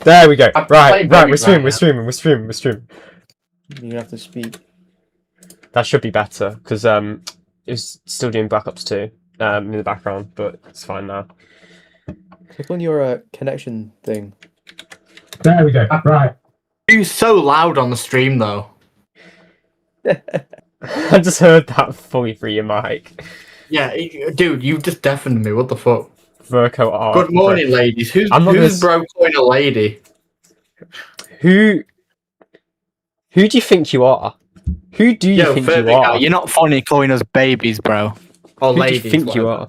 There we go. I'm Right, playing we're streaming. You're gonna have to speak. That should be better because it's still doing Black Ops 2 in the background, but it's fine now. Click on your connection thing. There we go. Right. You're so loud on the stream, though. I just heard that fully through your mic. Yeah, dude, you just deafened me. What the fuck? Verco R. Good morning, ladies. Who's bro calling a lady? Who do you think you are? Who do you think you are? You're not funny calling us babies, bro. Or Who ladies. do you think you are?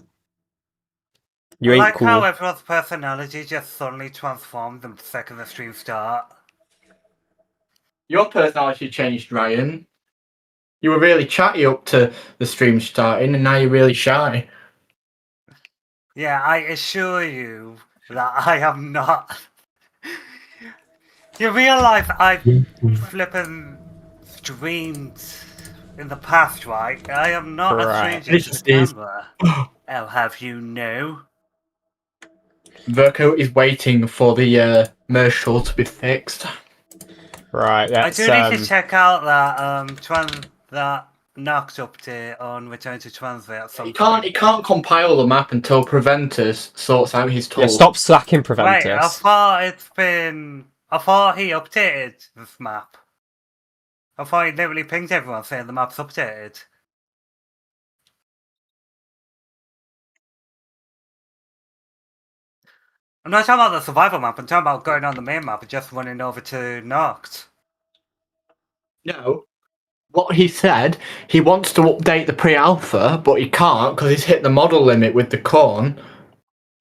You I ain't like cool. how everyone's personality just suddenly transformed the second the stream start. Your personality changed, Ryan. You were really chatty up to the stream starting, and now you're really shy. Yeah, I assure you that I am not. You realise I've flippin' streamed in the past, right? I am not a stranger to the camera. I'll have you know. Verco is waiting for the commercial to be fixed. Right, I do need to check out that that Nox update on Return to Translate at some point. He can't compile the map until Preventus sorts out his tool. Yeah, stop slacking, Preventus. Wait, I thought he updated this map. I thought he literally pinged everyone saying the map's updated. I'm not talking about the survival map, I'm talking about going on the main map and just running over to Noct. No. What he said, he wants to update the pre-alpha, but he can't because he's hit the model limit with the corn.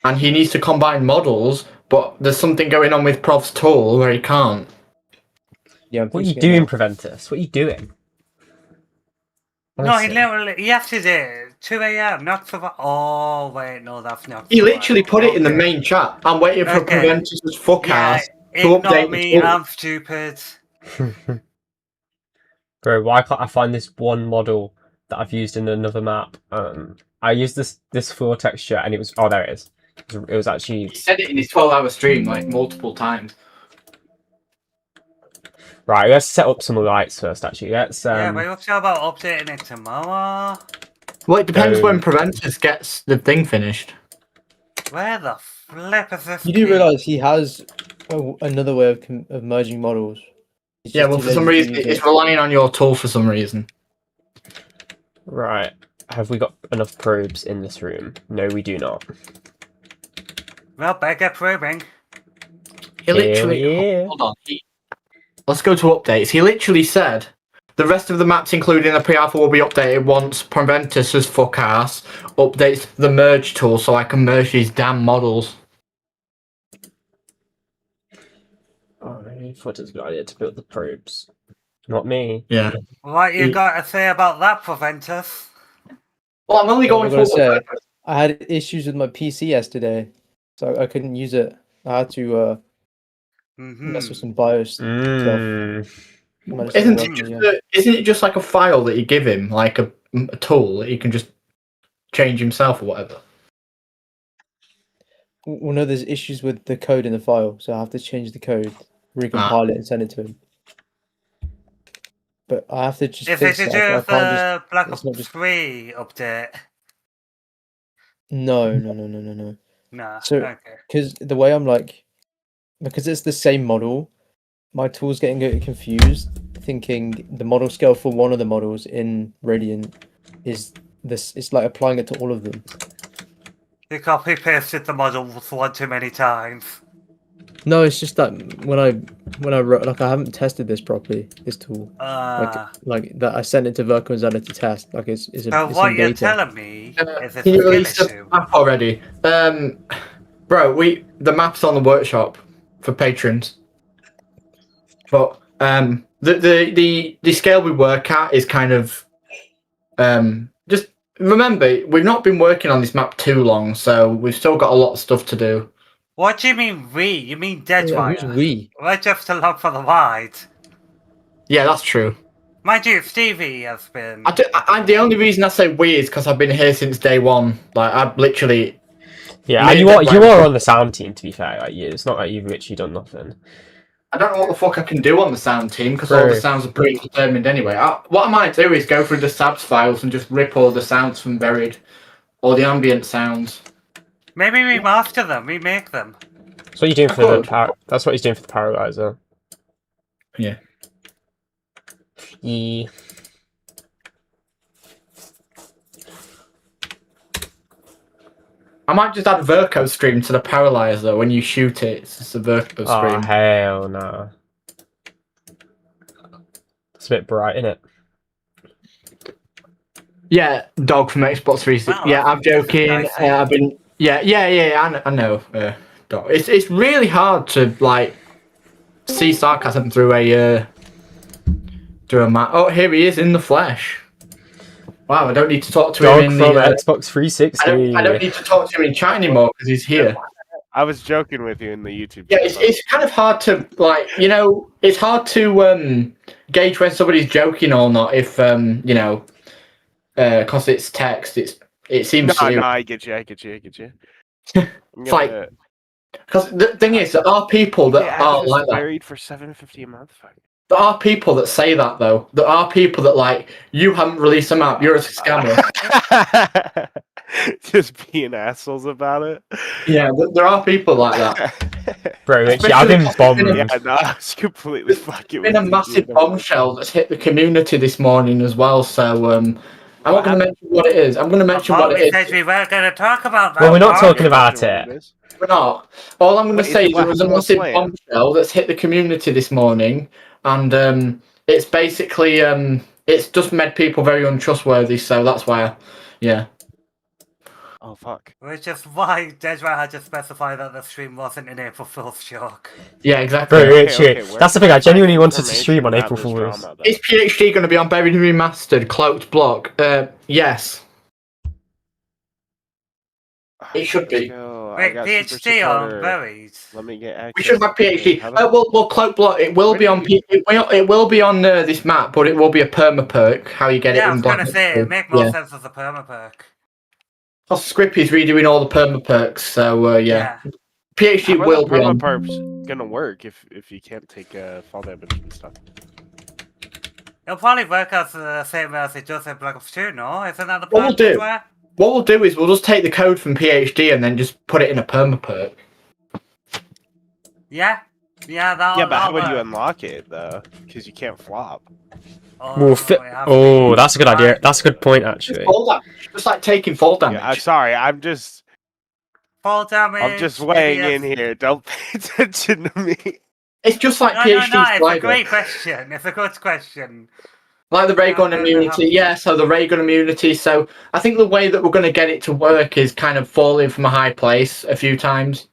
And he needs to combine models, but there's something going on with Prov's tool where he can't. Yeah, what are you doing, Preventus? What are you doing? No, he has to do it. 2 AM, not survival. Oh, wait, no, that's not. He literally put it in the main chat. I'm waiting for Preventus' fuck ass to update me, I'm stupid. Bro, why can't I find this one model that I've used in another map? I used this floor texture and it was... Oh, there it is. It was actually... He said it in his 12-hour stream, like, multiple times. Right, let's set up some lights first, actually. Let's... Yeah, but you're talking about updating it tomorrow. Well, it depends when Preventus gets the thing finished. Where the flip is this? You do realise he has another way of merging models. Yeah, well, for some reason, it's relying on your tool for some reason. Right. Have we got enough probes in this room? No, we do not. Well, better get probing. He literally... Hold on. Let's go to updates. He literally said, the rest of the maps, including the pre-alpha, will be updated once Preventus' fuck ass updates the merge tool so I can merge these damn models. Oh, I thought it was a good idea to build the probes. Not me. Yeah. What you got to say about that, Preventus? Well, I'm only going for... I had issues with my PC yesterday, so I couldn't use it. I had to mess with some BIOS stuff. Isn't it just like a file that you give him, like a tool that he can just change himself or whatever? Well, no, there's issues with the code in the file, so I have to change the code, recompile it, and send it to him. But I have to just fix it. Is it to do with the Black Ops 3 update? No. Nah, so, okay. Because the way I'm like, because it's the same model, my tool's getting a bit confused, thinking the model scale for one of the models in Radiant is this. It's like applying it to all of them. You copy pasted the model one too many times. No, it's just that when I wrote, like, I haven't tested this properly. This tool, like that, I sent it to Verco and Zana to test. Like it's so it's what you're data. telling me is it's Can you a release skill the issue. map already? Bro, the map's on the workshop for patrons. But the scale we work at is kind of just remember we've not been working on this map too long, so we've still got a lot of stuff to do. What do you mean we? You mean Deadwire? Who's we? We're just along for the ride. Yeah, that's true. Mind you, Stevie has been... The only reason I say we is because I've been here since day one. Like, I've literally... Yeah, Me and and you Deadwire- are on the sound team. To be fair, like it's not like you've literally done nothing. I don't know what the fuck I can do on the sound team because all the True. sounds are predetermined anyway. What I might do is go through the SABS files and just rip all the sounds from Buried, all the ambient sounds. Maybe we master them, we make them. That's what you're doing I for the could. That's what he's doing for the paralyzer. Yeah. Yeah. I might just add Verco stream to the Paralyzer. When you shoot it, it's just a Verco Oh stream. hell no! It's a bit bright, isn't it? Yeah, Dog from Xbox 360. Wow, Yeah, I'm joking. nice. I've been. Yeah. I know. Dog. It's really hard to like see sarcasm through a map. Oh, here he is in the flesh. Wow, I don't need to talk to Dog him in from the. Xbox 360. I don't need to talk to him in chat anymore because he's here. I was joking with you in the YouTube. Yeah, it's kind of hard to like, it's hard to gauge when somebody's joking or not if because it's text. It seems No, serious. I get you. It's like because the thing is, there are people that are like that. Buried for $7.50 a month. Fuck. There are people that say that though. There are people that like you haven't released a map. You're a scammer. Just being assholes about it. Yeah, there are people like that. Bro, literally, I've been bombed. Yeah, no, I was completely fucking. There's been a massive bombshell that's hit the community this morning as well. So I'm not going to mention what it is. I'm going to mention what We it said is. we weren't going to talk about that. Well, we're not Mark. talking about it. We're not. All I'm going to What say is- is there was a what massive plan? bombshell that's hit the community this morning, and it's basically it's just made people very untrustworthy. So that's why, yeah. Oh fuck. Which is why Desra had to specify that the stream wasn't an April Fool's joke. Yeah, exactly. Bro, Okay, literally, where that's the can thing. I find genuinely wanted to information stream on about April this Fool's. drama, though? Is PhD going to be on Buried and Remastered Cloaked Block? Yes. It should be. I Wait, got Super PhD on Supporter. Buried. Let me get access. We should have PhD. How do- Well, Cloak Block. It will be on. It will be on this map, but it will be a perma-perk. How you get Yeah, I it in was Black. going to say, it make more sense as a perma-perk. Scrippy's redoing all the perma-perks, so yeah. PhD How will are be the on. perma-perks gonna work if you can't take fall damage and stuff? It'll probably work as the same way as it does in Black Ops 2, no? Isn't that the What plan? we'll do- Desra? What we'll do is we'll just take the code from PhD and then just put it in a perma-perk. Yeah? Yeah, that'll Yeah, but how would you work. unlock it though? Because you can't flop. Well, oh, that's a good idea. That's a good point, actually. Fall damage, just like taking fall damage. Yeah, I'm sorry. I'm just Fall damage. weighing maybe in here. Don't pay attention to me. It's just like No, PhD no, it's a slider. great question. It's a good question. Like the ray gun No, no, no, immunity, no. yeah, so the ray gun immunity. So I think the way that we're going to get it to work is kind of falling from a high place a few times.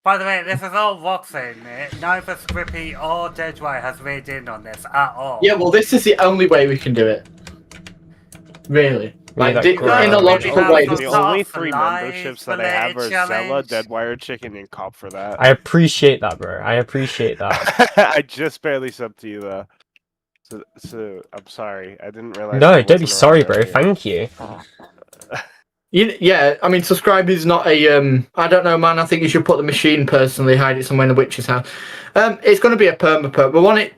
By the way, this is all Voxing. Neither Scrippy or Deadwire has weighed in on this at all. Yeah, well, this is the only way we can do it. Really. Like, that in grind. a logical way. This The is only not 3 live memberships that I have are challenge. Zella, Deadwire Chicken, and Cop for that. I appreciate that, bro. I appreciate that. I just barely subbed to you though. So I'm sorry. I didn't realize. No, I don't be wasn't sorry, around bro. earlier. Thank you. Yeah, I mean, subscribe is not a. I don't know, man. I think you should put the machine personally, hide it somewhere in the witch's house. It's going to be a perma-perk. We want it.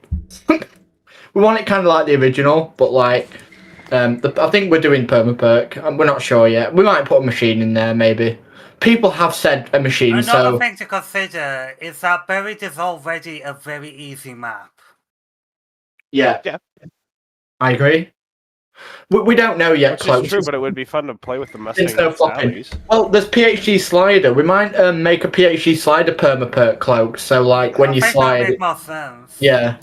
We want it kind of like the original, but like, I think we're doing perma-perk. We're not sure yet. We might put a machine in there, maybe. People have said a machine, Another so thing to consider is that Buried is already a very easy map. yeah. Yeah. I agree. We don't know yet, Which Cloak. is true, but it would be fun to play with the Mustangs no and flopping. Sallies. Well, there's PhD slider. We might make a PhD slider perma-perk cloak. So like when I you think slide, that make more sense. yeah.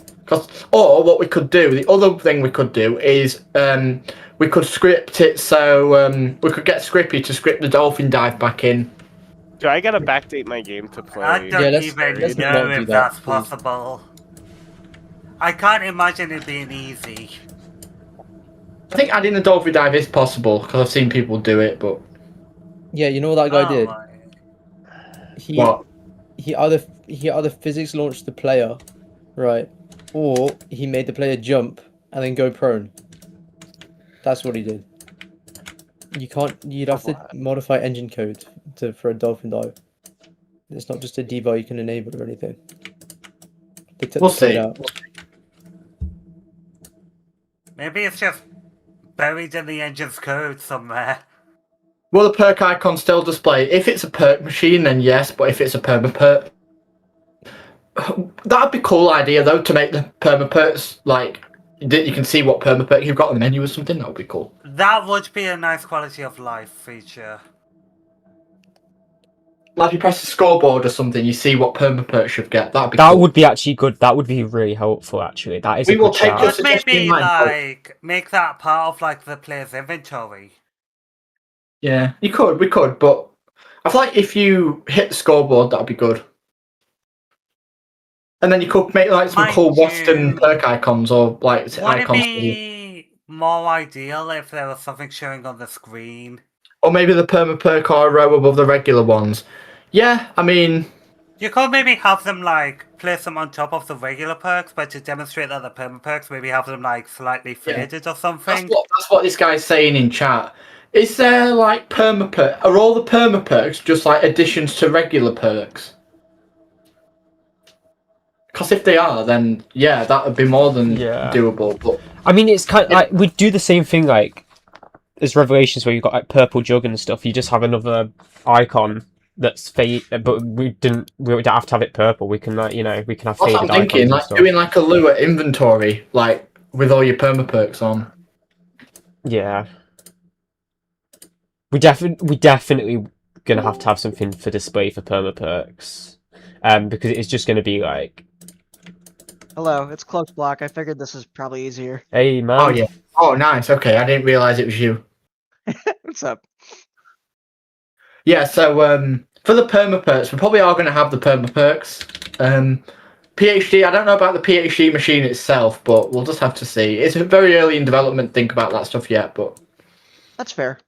Or what we could do, the other thing we could do is we could script it so we could get Scrippy to script the dolphin dive back in. Do I gotta backdate my game to play? I don't let's- even let's know not do if that, that's please. possible. I can't imagine it being easy. I think adding the dolphin dive is possible because I've seen people do it, but Yeah, you know what that guy did? my. He what? he either physics launched the player, right, or he made the player jump and then go prone. That's what he did. You can't. You'd have to modify engine code for a dolphin dive. It's not just a debuff you can enable or anything. They took We'll the code see. out. Maybe it's just buried in the engine's code somewhere. Will the perk icon still display? If it's a perk machine, then yes, but if it's a perma-perk... That'd be a cool idea, though, to make the perma-perks, like, you can see what perma-perk you've got in the menu or something. That would be cool. That would be a nice quality of life feature. Like, if you press the scoreboard or something, you see what perma-perks you've got. That'd be That cool. would be actually good. That would be really helpful, actually. That is We a will good take shout. your Just maybe suggestion, Mike. like make that part of like the player's inventory. Yeah, we could, but I feel like if you hit the scoreboard, that'd be good. And then you could make like some Mind cool you, Western perk icons or like Would it icons, be more ideal if there was something showing on the screen? or maybe the perma perk or a row above the regular ones. Yeah, I mean, You could maybe have them like place them on top of the regular perks, but to demonstrate that the perma perks, maybe have them like slightly faded or something. that's what this guy's saying in chat. Is there like perma perk? Are all the perma perks just like additions to regular perks? Because if they are, then yeah, that would be more than doable. But I mean, it's kind of like we do the same thing like as Revelations, where you've got like purple jug and stuff. You just have another icon that's fade, but we don't have to have it purple. We can we can have that's faded what I'm thinking, icons like and stuff. doing like a lure inventory, like with all your perma perks on. Yeah, we definitely gonna have to have something for display for perma perks, because it's just gonna be like, Hello, it's Cloak Block. I figured this is probably easier. hey man. Oh yeah. Oh nice. Okay, I didn't realize it was you. What's up? Yeah. So for the perma perks, we probably are going to have the perma perks. PhD. I don't know about the PhD machine itself, but we'll just have to see. It's very early in development. Think about that stuff yet, but That's fair.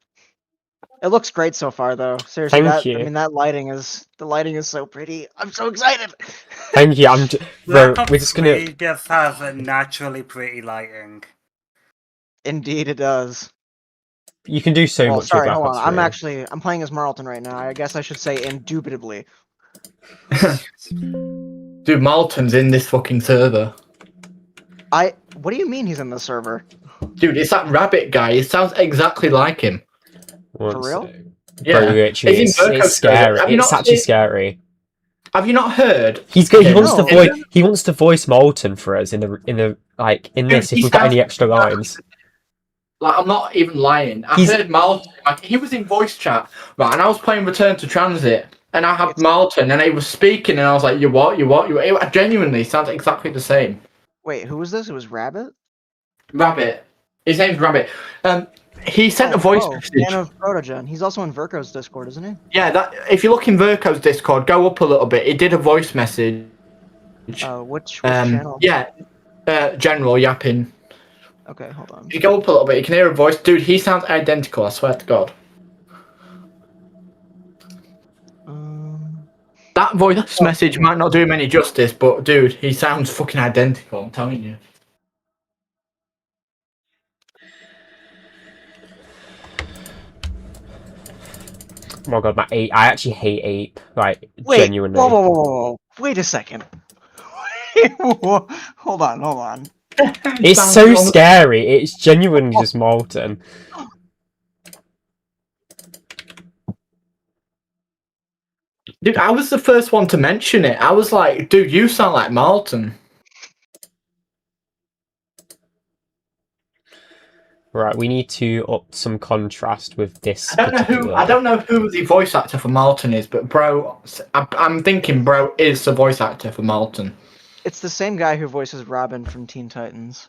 It looks great so far, though. Seriously, Thank you. I mean, the lighting is so pretty. I'm so excited. Thank you. Bro, Black Ops we're just gonna. 3 just has a naturally pretty lighting. Indeed, it does. You can do so Well, much. sorry, with hold Black on. Ops 3. I'm playing as Marlton right now. I guess I should say indubitably. dude, Malton's in this fucking server. What do you mean he's in the server? Dude, it's that rabbit guy. It sounds exactly like him. For real? Yeah. Bro, literally, He's in it's Burko's server. scary. Have you It's not actually seen- scary. Have you not heard? He Yeah, wants to no. voice. He wants to voice Molten for us in this. If he we've got sounds- any extra lines. Like, I'm not even lying. I He's- heard Malton. Like, he was in voice chat, right? And I was playing Return to Transit, and I had Malton, and he was speaking, and I was like, "You what? You what? You?" It genuinely sounds exactly the same. Wait, who was this? It was Rabbit? Rabbit. His name's Rabbit. He sent a voice message. Fan of Protogen. He's also in Virko's Discord, isn't he? Yeah, that. If you look in Verko's Discord, go up a little bit. He did a voice message. Which channel? Yeah, General yapping. Okay, hold on. If you go up a little bit, you can hear a voice. Dude, he sounds identical. I swear to God. That voice message might not do him any justice, but dude, he sounds fucking identical. I'm telling you. Oh my god, my ape! I actually hate ape. Like Wait, genuinely. whoa. Wait a second. Hold on. It's so scary. It's genuinely just Molten. Dude, I was the first one to mention it. I was like, dude, you sound like Malton. Right, we need to up some contrast with this. I don't know who the voice actor for Malton is, but bro, I'm thinking bro is the voice actor for Malton. It's the same guy who voices Robin from Teen Titans.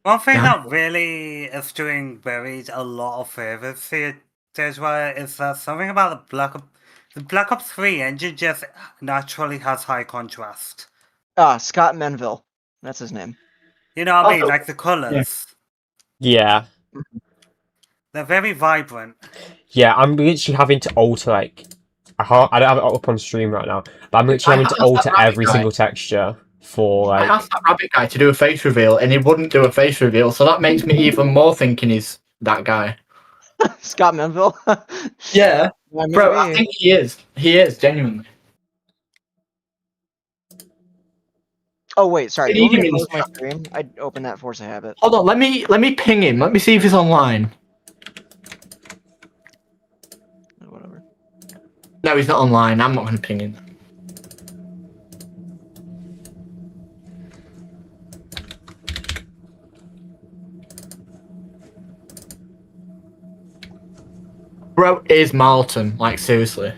One thing that really is doing Buried a lot of favors here, Dejwa, is that something about the Black Ops 3 engine just naturally has high contrast. Scott Menville. That's his name. You know what I mean? Like the colours. Yeah. They're very vibrant. Yeah, I'm literally having to alter like I don't have it up on stream right now, but I'm literally having to alter every single texture for I like. asked that rabbit guy to do a face reveal, and he wouldn't do a face reveal, so that makes me even more thinking he's that guy. Scott Menville. Yeah, Why, bro, I maybe. think he is. He is genuinely. Oh wait, sorry. Did You want he me to give me close the my shot? stream? I'd open that force a habit. Hold on, let me ping him. Let me see if he's online. Whatever. No, he's not online. I'm not going to ping him. Bro is Marlton, like seriously.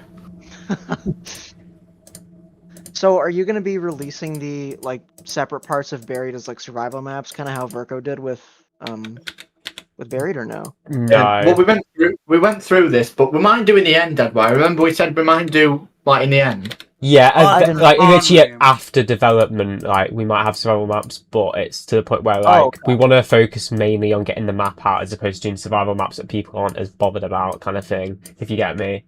So, are you going to be releasing the like separate parts of Buried as like survival maps, kind of how Virko did with Buried, or no? No. Well, we went through this, but we might do in the end, Dad. I remember we said we might do like in the end. Yeah, Oh, I didn't- like eventually Only. after development, like we might have survival maps, but it's to the point where like Oh, okay. we want to focus mainly on getting the map out as opposed to doing survival maps that people aren't as bothered about, kind of thing. If you get me.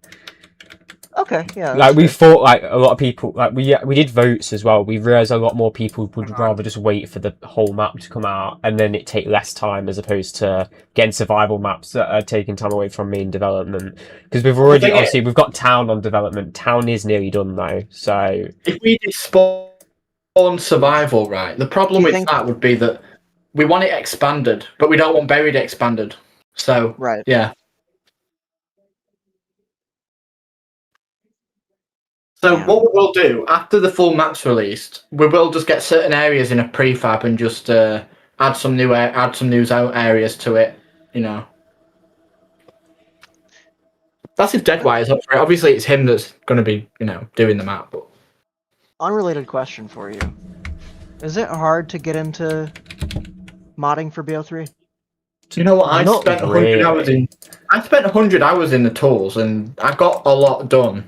Okay, yeah. Like that's we fair. thought, like a lot of people, like we did votes as well. We realized a lot more people would Uh-huh. rather just wait for the whole map to come out, and then it take less time as opposed to getting survival maps that are taking time away from main development. Because we've already, thing is- obviously, we've got town on development. Town is nearly done though, so If we did spawn survival, right, the problem Do you with think- that would be that we want it expanded, but we don't want buried expanded. So Right. yeah. So Yeah. what we will do after the full map's released, we will just get certain areas in a prefab and just add some new zone areas to it. You know, that's if Deadwire's up for it. Obviously, it's him that's going to be doing the map. But Unrelated question for you: is it hard to get into modding for BO3? you know what? Not 100 hours really. in. I spent 100 hours in the tools, and I got a lot done.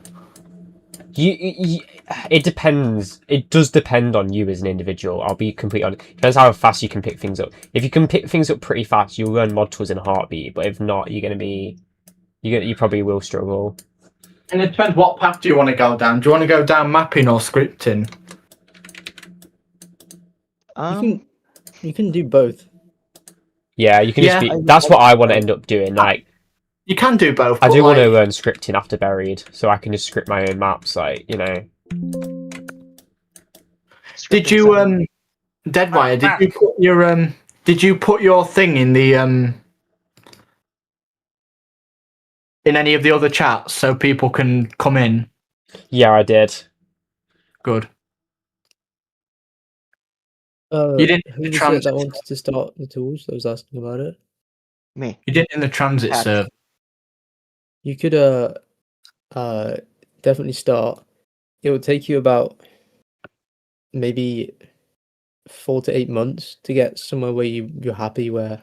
It depends. It does depend on you as an individual. I'll be completely honest. It depends how fast you can pick things up. If you can pick things up pretty fast, you'll learn mod tools in a heartbeat. But if not, you probably will struggle. And it depends what path do you want to go down. Do you want to go down mapping or scripting? You can do both. Yeah, you can just Yeah, be. That's what I want to end up doing. Like, you can do both. I but, do want to like, learn scripting after buried, so I can just script my own maps. Like, Did Scripting you sound- Deadwire? Did you put your thing in the in any of the other chats so people can come in? yeah, I did. Good. You didn't Who the was it transit that wanted to start the tools? That was asking about it. Me. You did in the transit Pax. server. You could definitely start. It will take you about maybe 4 to 8 months to get somewhere where you're happy, where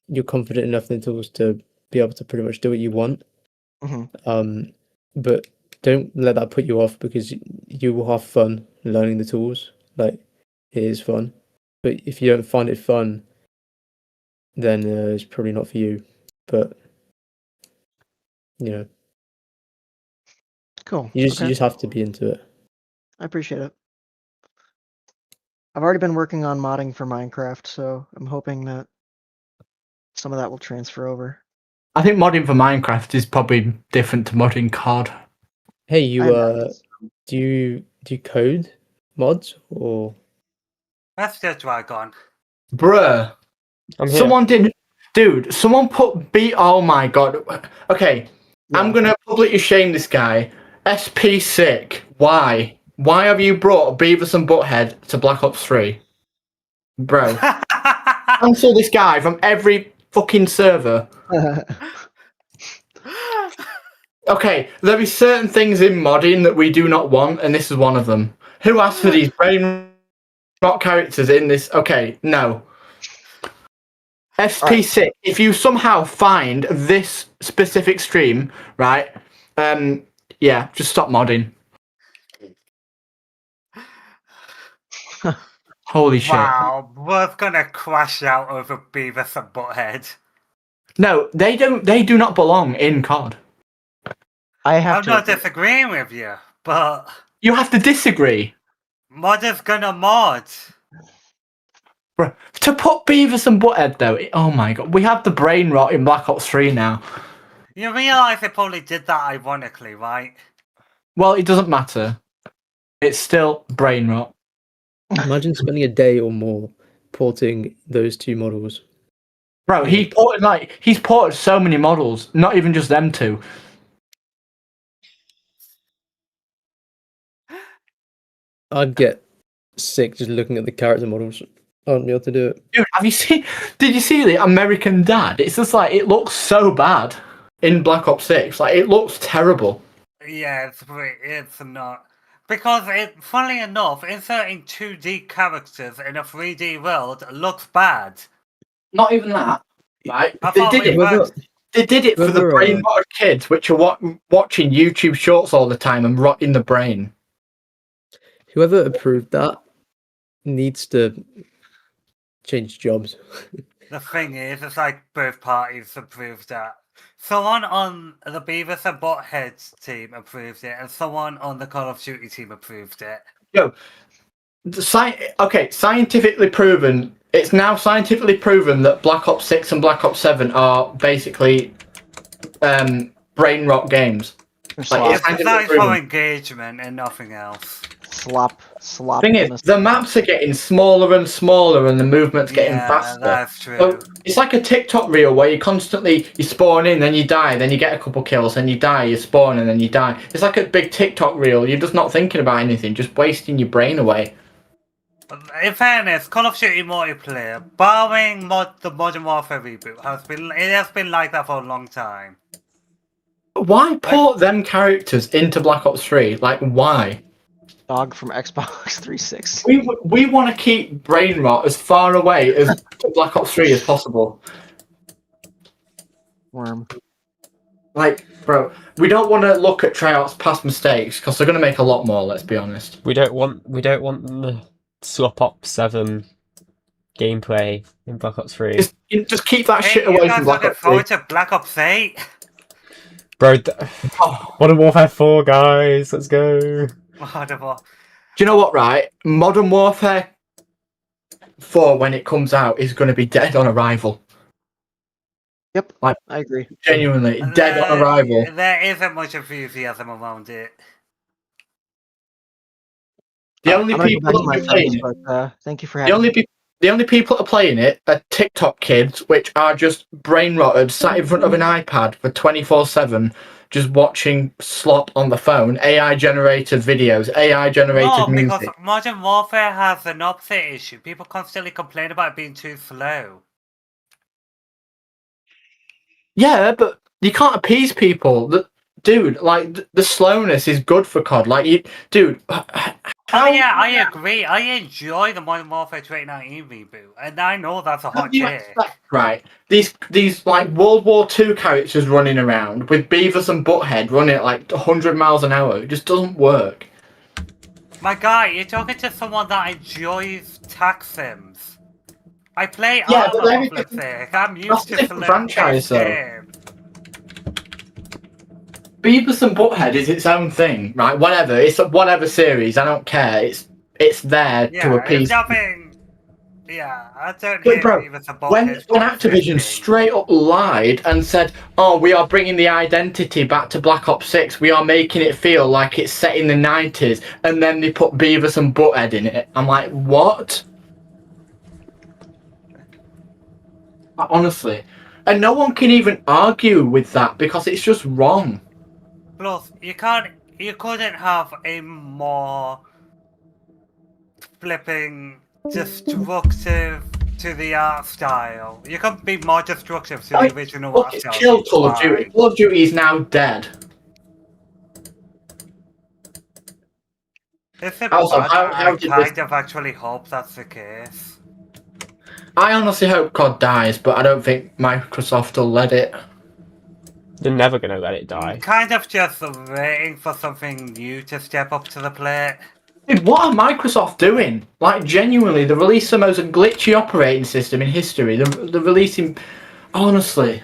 you're confident enough in the tools to be able to pretty much do what you want. Mhm. But don't let that put you off, because you will have fun learning the tools. Like, it is fun. But if you don't find it fun, then it's probably not for you. But Cool. you Okay. just have to be into it. I appreciate it. I've already been working on modding for Minecraft, so I'm hoping that some of that will transfer over. I think modding for Minecraft is probably different to modding COD. Hey, do you code mods or? That's just where I gone. Bruh. I'm here. Someone didn't. Dude, someone put B. Oh my god. Okay, I'm gonna publicly shame this guy. SP sick. Why? Why have you brought Beavis and Butthead to Black Ops 3? Bro, cancel this guy from every fucking server. Okay, there be certain things in modding that we do not want, and this is one of them. Who asked for these brain rot characters in this? Okay, no. SP6, if you somehow find this specific stream, right? Yeah, just stop modding. Holy shit. Wow, we're gonna crash out over Beavis and Butthead. No, they do not belong in COD. I have I'm to. not disagreeing with you, but You have to disagree. mod is gonna mod. Bro, to put Beavis and Butthead though, oh my god, we have the brain rot in Black Ops 3 now. You realise they probably did that ironically, right? Well, it doesn't matter. It's still brain rot. Imagine spending a day or more porting those two models. Bro, he's ported so many models, not even just them two. I'd get sick just looking at the character models. I wouldn't be able to do it. Dude, did you see the American Dad? It's just like, it looks so bad in Black Ops 6. Like, it looks terrible. Yeah, it's not. Because, funnily enough, inserting 2D characters in a 3D world looks bad. Not even that, right? I They thought did we it. were- They did it for the Whether, brain rotted kids, which are watching YouTube shorts all the time and rotting the brain. Whoever approved that needs to change jobs. The thing is, it's like both parties approved that. Someone on the Beavis and Butthead team approved it, and someone on the Call of Duty team approved it. Yo, scientifically proven. It's now scientifically proven that Black Ops 6 and Black Ops 7 are basically brain rot games. Slap, it's It's like for engagement and nothing else. slap. Thing is, the maps are getting smaller and smaller, and the movement's getting faster. That's true. So it's like a TikTok reel where you spawn in, then you die, then you get a couple kills, then you die, you spawn, and then you die. It's like a big TikTok reel. You're just not thinking about anything, just wasting your brain away. In fairness, Call of Duty multiplayer, barring the Modern Warfare reboot, has been like that for a long time. Why port them characters into Black Ops 3? Like, why? Dog from Xbox 360. We want to keep brain rot as far away as Black Ops 3 as possible. Worm. Like, bro, we don't want to look at Treyarch's past mistakes because they're going to make a lot more. Let's be honest. We don't want the Swap Ops 7 gameplay in Black Ops 3. Just keep that Hey, shit you away guys from Black looking Ops 3. forward to Black Ops 8? Bro, Oh. Modern Warfare 4, guys, let's go. Whatever. Do you know what, right? Modern Warfare 4, when it comes out, is going to be dead on arrival. Yep, Like, I agree. genuinely, dead on arrival. There isn't much enthusiasm around it. The only I'm gonna people go that back are to my playing friends, it, but thank you for having me. the only people that are playing it are TikTok kids, which are just brain rotted, sat in front of an iPad for 24/7, just watching slop on the phone, AI generated videos, AI generated No, music. because Modern Warfare has an opposite issue. People constantly complain about it being too slow. Yeah, but you can't appease people. Dude, like, the slowness is good for COD. Like, dude. Oh yeah, I agree. I enjoy the Modern Warfare 2019 reboot, and I know that's a How hot do you take. expect, right? These like World War II characters running around with Beavis and Butthead running at like 100 miles an hour. It just doesn't work. My guy, you're talking to someone that enjoys tax sims. I play Yeah, but Arma, then for flip's sake. I'm that's used a to different franchise, though. games. Beavis and Butthead is its own thing, right? Whatever. It's a whatever series. I don't care. It's there to Yeah, appease. it's nothing. Yeah, I don't But hear bro, even about when his Activision toxicity. straight up lied and said, "Oh, we are bringing the identity back to Black Ops 6. We are making it feel like it's set in the 90s," and then they put Beavis and Butthead in it. I'm like, what? Honestly, and no one can even argue with that because it's just wrong. Plus, you couldn't have a more flipping destructive to the art style. You couldn't be more destructive to the original Look, art it's style. killed Call of Duty. Fine. Call of Duty is now dead. It's a Also, bad, how I did this- kind of actually hope that's the case. I honestly hope COD dies, but I don't think Microsoft will let it. They're never gonna let it die. Kind of just waiting for something new to step up to the plate. Dude, what are Microsoft doing? Like, genuinely, they released the most glitchy operating system in history. They're releasing... Honestly.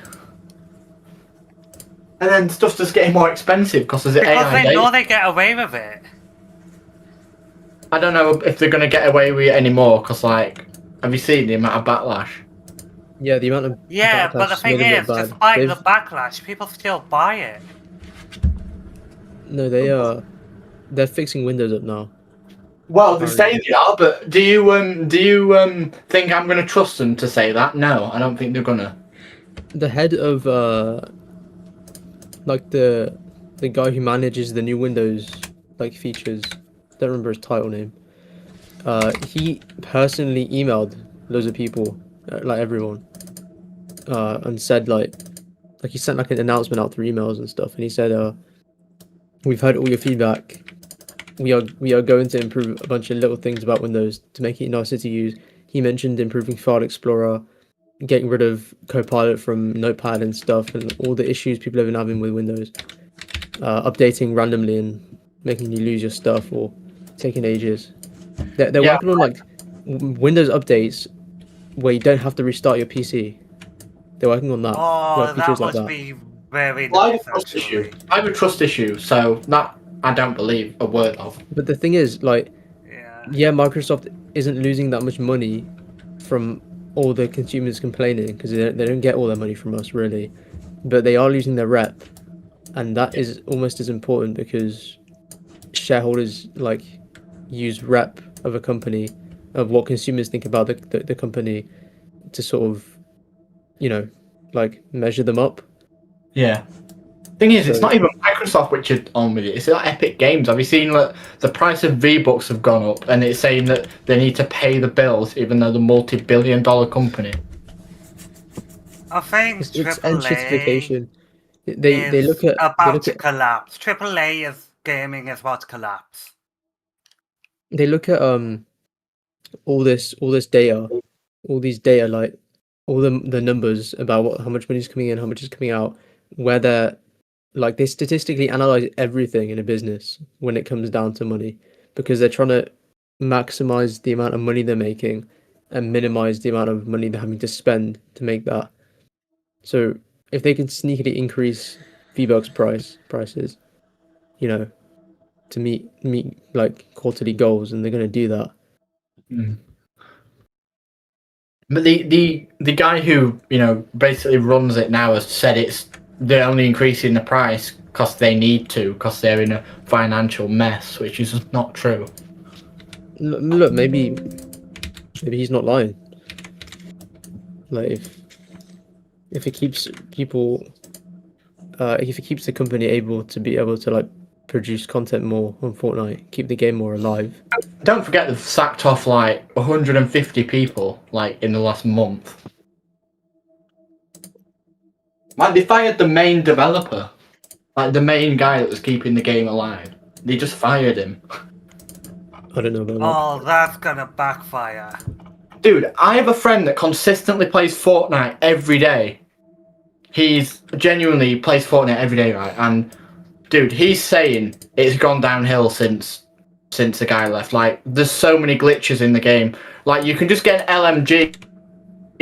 And then stuff's just getting more expensive because there's Because AI they know data. they get away with it. I don't know if they're going to get away with it anymore because, like, Have you seen the amount of backlash? Yeah, the amount of Yeah, but the backlash thing made them is, look bad. despite the backlash, people still buy it. No, they're fixing Windows up now. Well, they Apparently. say they are, but do you think I'm gonna trust them to say that? No, I don't think they're gonna. The head of like the guy who manages the new Windows like features, don't remember his title name. He personally emailed loads of people, like everyone, and said like he sent like an announcement out through emails and stuff, and he said, we've heard all your feedback. We are going to improve a bunch of little things about Windows to make it nicer to use. He mentioned improving File Explorer, getting rid of Copilot from Notepad and stuff, and all the issues people have been having with Windows. Updating randomly and making you lose your stuff or taking ages. They're Yeah. working on like Windows updates where you don't have to restart your PC. They're working on that. Oh, Like features that like must that. be very Well, I have nice, a trust issue. actually. I have a trust issue, so that I don't believe a word of. But the thing is, like, Yeah. yeah, Microsoft isn't losing that much money from all the consumers complaining because they don't get all their money from us really, but they are losing their rep, and that is almost as important because shareholders like use rep of a company, of what consumers think about the company to sort of, you know, like measure them up. Yeah. Thing is, it's So- not even Microsoft which are on with it. It's like Epic Games. Have you seen that the price of V-Bucks have gone up, and it's saying that they need to pay the bills, even though they're a multi-billion-dollar company. I think It's AAA gentrification. They is look at about to collapse. AAA is gaming is about to collapse. they look at all this data, all these data, like all the numbers about how much money is coming in, how much is coming out, where they're like they statistically analyze everything in a business when it comes down to money because they're trying to maximize the amount of money they're making and minimize the amount of money they're having to spend to make that. So if they can sneakily increase V-Bucks prices, you know, to meet like quarterly goals, and they're going to do that. But the guy who basically runs it now has said they're only increasing the price because they need to, because they're in a financial mess, which is just not true. Look, maybe he's not lying. Like if it keeps people, if it keeps the company able to like produce content more on Fortnite, keep the game more alive. Don't forget they've sacked off like 150 people like in the last month. Like they fired the main developer, like the main guy that was keeping the game alive. They just fired him. I don't know about that. Oh, that's gonna backfire. Dude, I have a friend that consistently plays Fortnite every day. He's genuinely plays Fortnite every day, right? And dude, he's saying it's gone downhill since the guy left. Like, there's so many glitches in the game. Like, you can just get an LMG,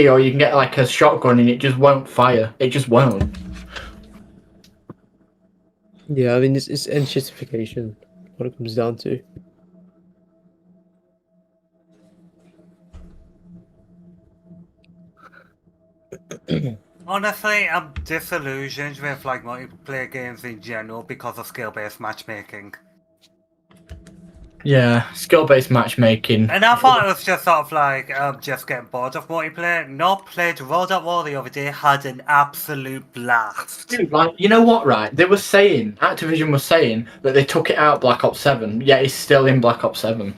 or you can get like a shotgun, and it just won't fire. It just won't. Yeah, I mean it's gentrification, what it comes down to. Honestly, I'm disillusioned with like multiplayer games in general because of skill-based matchmaking. Yeah, skill-based matchmaking. And I thought it was just sort of like just getting bored of multiplayer. No, played World at War the other day, had an absolute blast. Dude, like, you know what, right? They were saying, Activision was saying that they took it out Black Ops 7, yet it's still in Black Ops 7.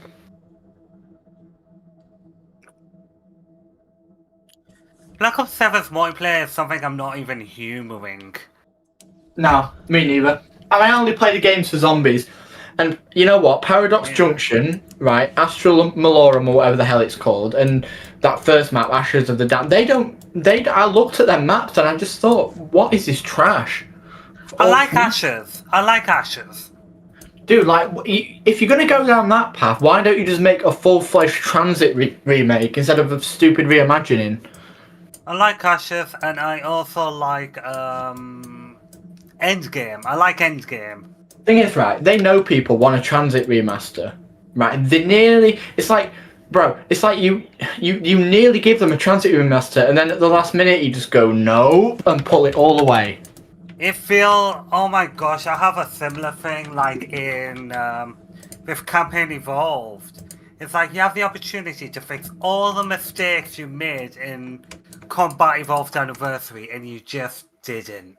Black Ops 7's multiplayer is something I'm not even humouring. No, me neither. I only play the games for zombies. And you know what? Paradox Yeah. Junction, right? Astral Malorum, or whatever the hell it's called, and that first map, Ashes of the Damned, I looked at their maps and I just thought, what is this trash? I like Awful. Ashes. I like Ashes. Dude, like, if you're gonna go down that path, why don't you just make a full-fledged Transit remake instead of a stupid reimagining? I like Ashes, and I also like Endgame. I like Endgame. Thing is, right, they know people want a Transit remaster, right? It's like bro, it's like you nearly give them a transit remaster, and then at the last minute you just go no and pull it all away. Oh my gosh, I have a similar thing like in with Campaign Evolved. It's like you have the opportunity to fix all the mistakes you made in Combat Evolved Anniversary, and you just didn't.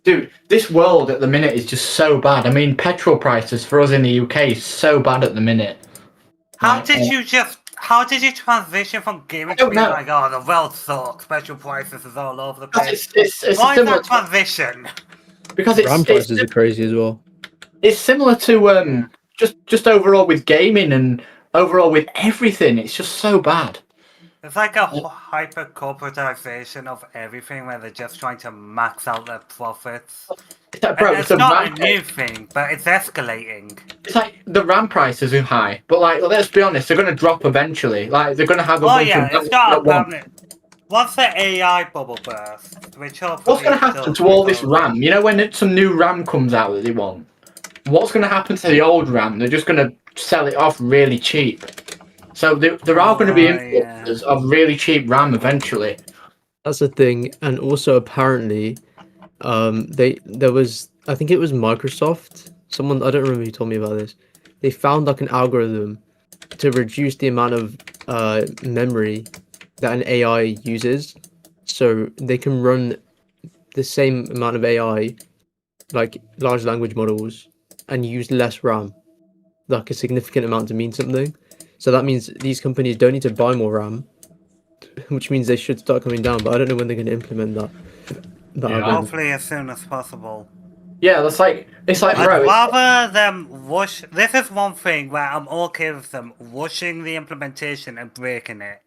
Dude, this world at the minute is just so bad. I mean, petrol prices for us in the UK is so bad at the minute. How did you transition from gaming to don't being know. like, oh, the world sucks, special prices is all over the Because place? it's Why similar that transition? because RAM prices are crazy as well. it's similar to just overall with gaming and overall with everything. It's just so bad. It's like a hyper corporatization of everything where they're just trying to max out their profits. It's like, bro, It's the not a RAM new thing, but it's escalating. It's like the RAM prices are high, but like let's be honest, they're going to drop eventually. Like they're going to have a Oh bunch yeah, of it's not a at once. permanent. Once the AI bubble bursts, which hopefully What's going to happen to all this RAM? You know, when some new RAM comes out that they want, what's going to happen to the old RAM? They're just going to sell it off really cheap. So there are going to be influxes of really cheap RAM eventually. That's the thing, and also apparently, there was, I think it was Microsoft. Someone, I don't remember who told me about this. They found like an algorithm to reduce the amount of memory that an AI uses, so they can run the same amount of AI, like large language models, and use less RAM, like a significant amount to mean something. So that means these companies don't need to buy more RAM, which means they should start coming down. But I don't know when they're going to implement that. Hopefully as soon as possible. Yeah, it's like I'd bro. rather them rush. This is one thing where I'm okay with them rushing the implementation and breaking it.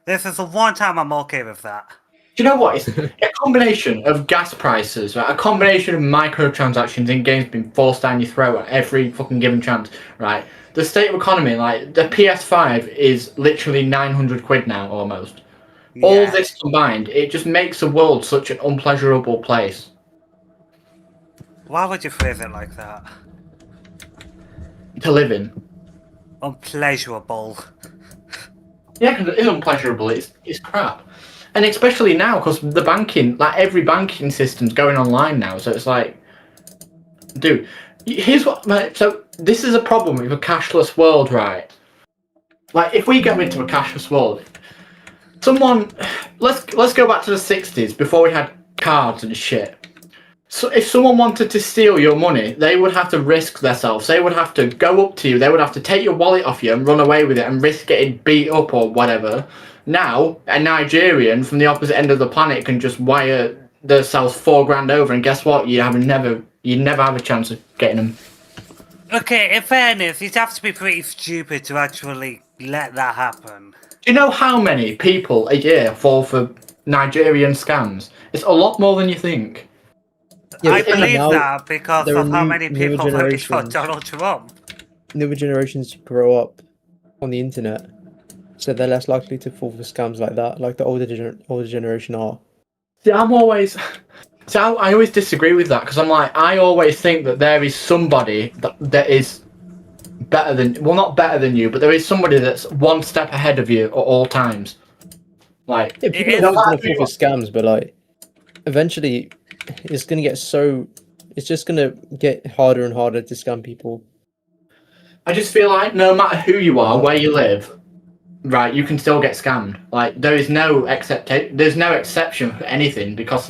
This is the one time I'm okay with that. Do you know what? It's a combination of gas prices, right? A combination of microtransactions in games being forced down your throat at every fucking given chance, right? The state of economy, like the PS5 is literally 900 quid now almost. Yeah. All this combined, it just makes the world such an unpleasurable place Why would you phrase it like that? to live in. Unpleasurable. Yeah, because it is unpleasurable. It's crap. And especially now, because the banking, like every banking system's going online now, so it's like, dude, here's what. So this is a problem with a cashless world, right? Like, if we go into a cashless world, let's go back to the '60s before we had cards and shit. So if someone wanted to steal your money, they would have to risk themselves. They would have to go up to you. They would have to take your wallet off you and run away with it and risk getting beat up or whatever. Now, a Nigerian from the opposite end of the planet can just wire themselves $4,000 over, and guess what? You never have a chance of getting them. Okay, in fairness, you'd have to be pretty stupid to actually let that happen. Do you know how many people a year fall for Nigerian scams? It's a lot more than you think. Yeah, I but believe now that because there are of how new- many newer people voted for generations. Donald Trump. Newer generations grow up on the internet, so they're less likely to fall for scams like that, like the older generation are. See, I always disagree with that because I always think that there is somebody that is better than, well, not better than you, but there is somebody that's one step ahead of you at all times. Like, Yeah, people is- are always going to fall for scams, but like, eventually, it's going to get so. It's just going to get harder and harder to scam people. I just feel like no matter who you are, where you live, right, you can still get scammed. Like, there's no exception for anything because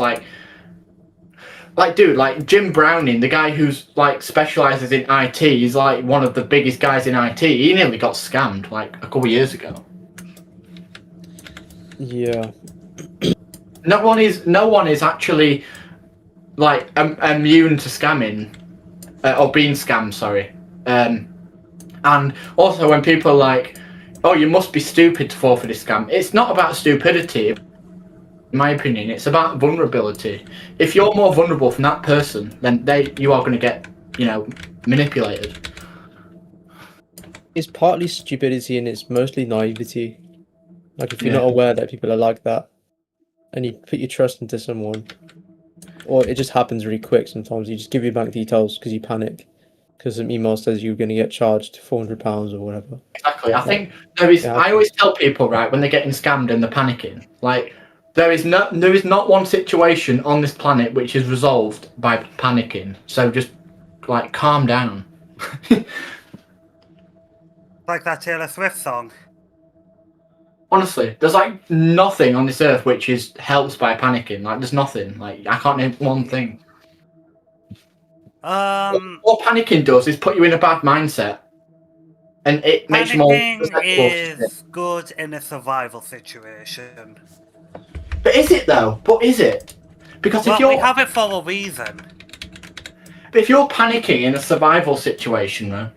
dude, like Jim Browning, the guy who's like specializes in IT, he's like one of the biggest guys in IT. He nearly got scammed like a couple of years ago. Yeah. No one is actually like immune to scamming or being scammed. Sorry. And also when people are like, "Oh, you must be stupid to fall for this scam," it's not about stupidity. In my opinion, it's about vulnerability. If you're more vulnerable than that person, then you are going to get, manipulated. It's partly stupidity and it's mostly naivety. Like, if you're not aware that people are like that, and you put your trust into someone, or it just happens really quick sometimes, you just give your bank details because you panic, because an email says you're going to get charged £400 or whatever. Exactly. I think there is. Yeah, I always tell people, right, when they're getting scammed and they're panicking, like there is not one situation on this planet which is resolved by panicking. So just like calm down. Like that Taylor Swift song. Honestly, there's like nothing on this earth which is helped by panicking. Like there's nothing. Like I can't name one thing. What panicking does is put you in a bad mindset, and it makes you more susceptible Panicking to shit. is good in a survival situation. But is it though? But is it? Because Well, if you're we have it for a reason. But if you're panicking in a survival situation, right?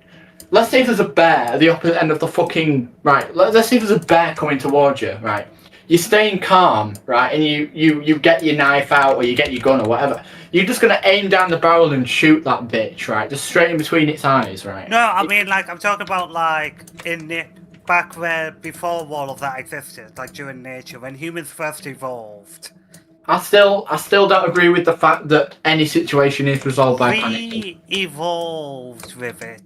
Let's say there's a bear at the opposite end of the fucking right. Let's say there's a bear coming towards you, right? You're staying calm, right? And you get your knife out or you get your gun or whatever. You're just gonna aim down the barrel and shoot that bitch, right? Just straight in between its eyes, right? No, I mean, like, I'm talking about, like, in the back where before all of that existed, like during nature, when humans first evolved. I still don't agree with the fact that any situation is resolved by panicking. We evolved with it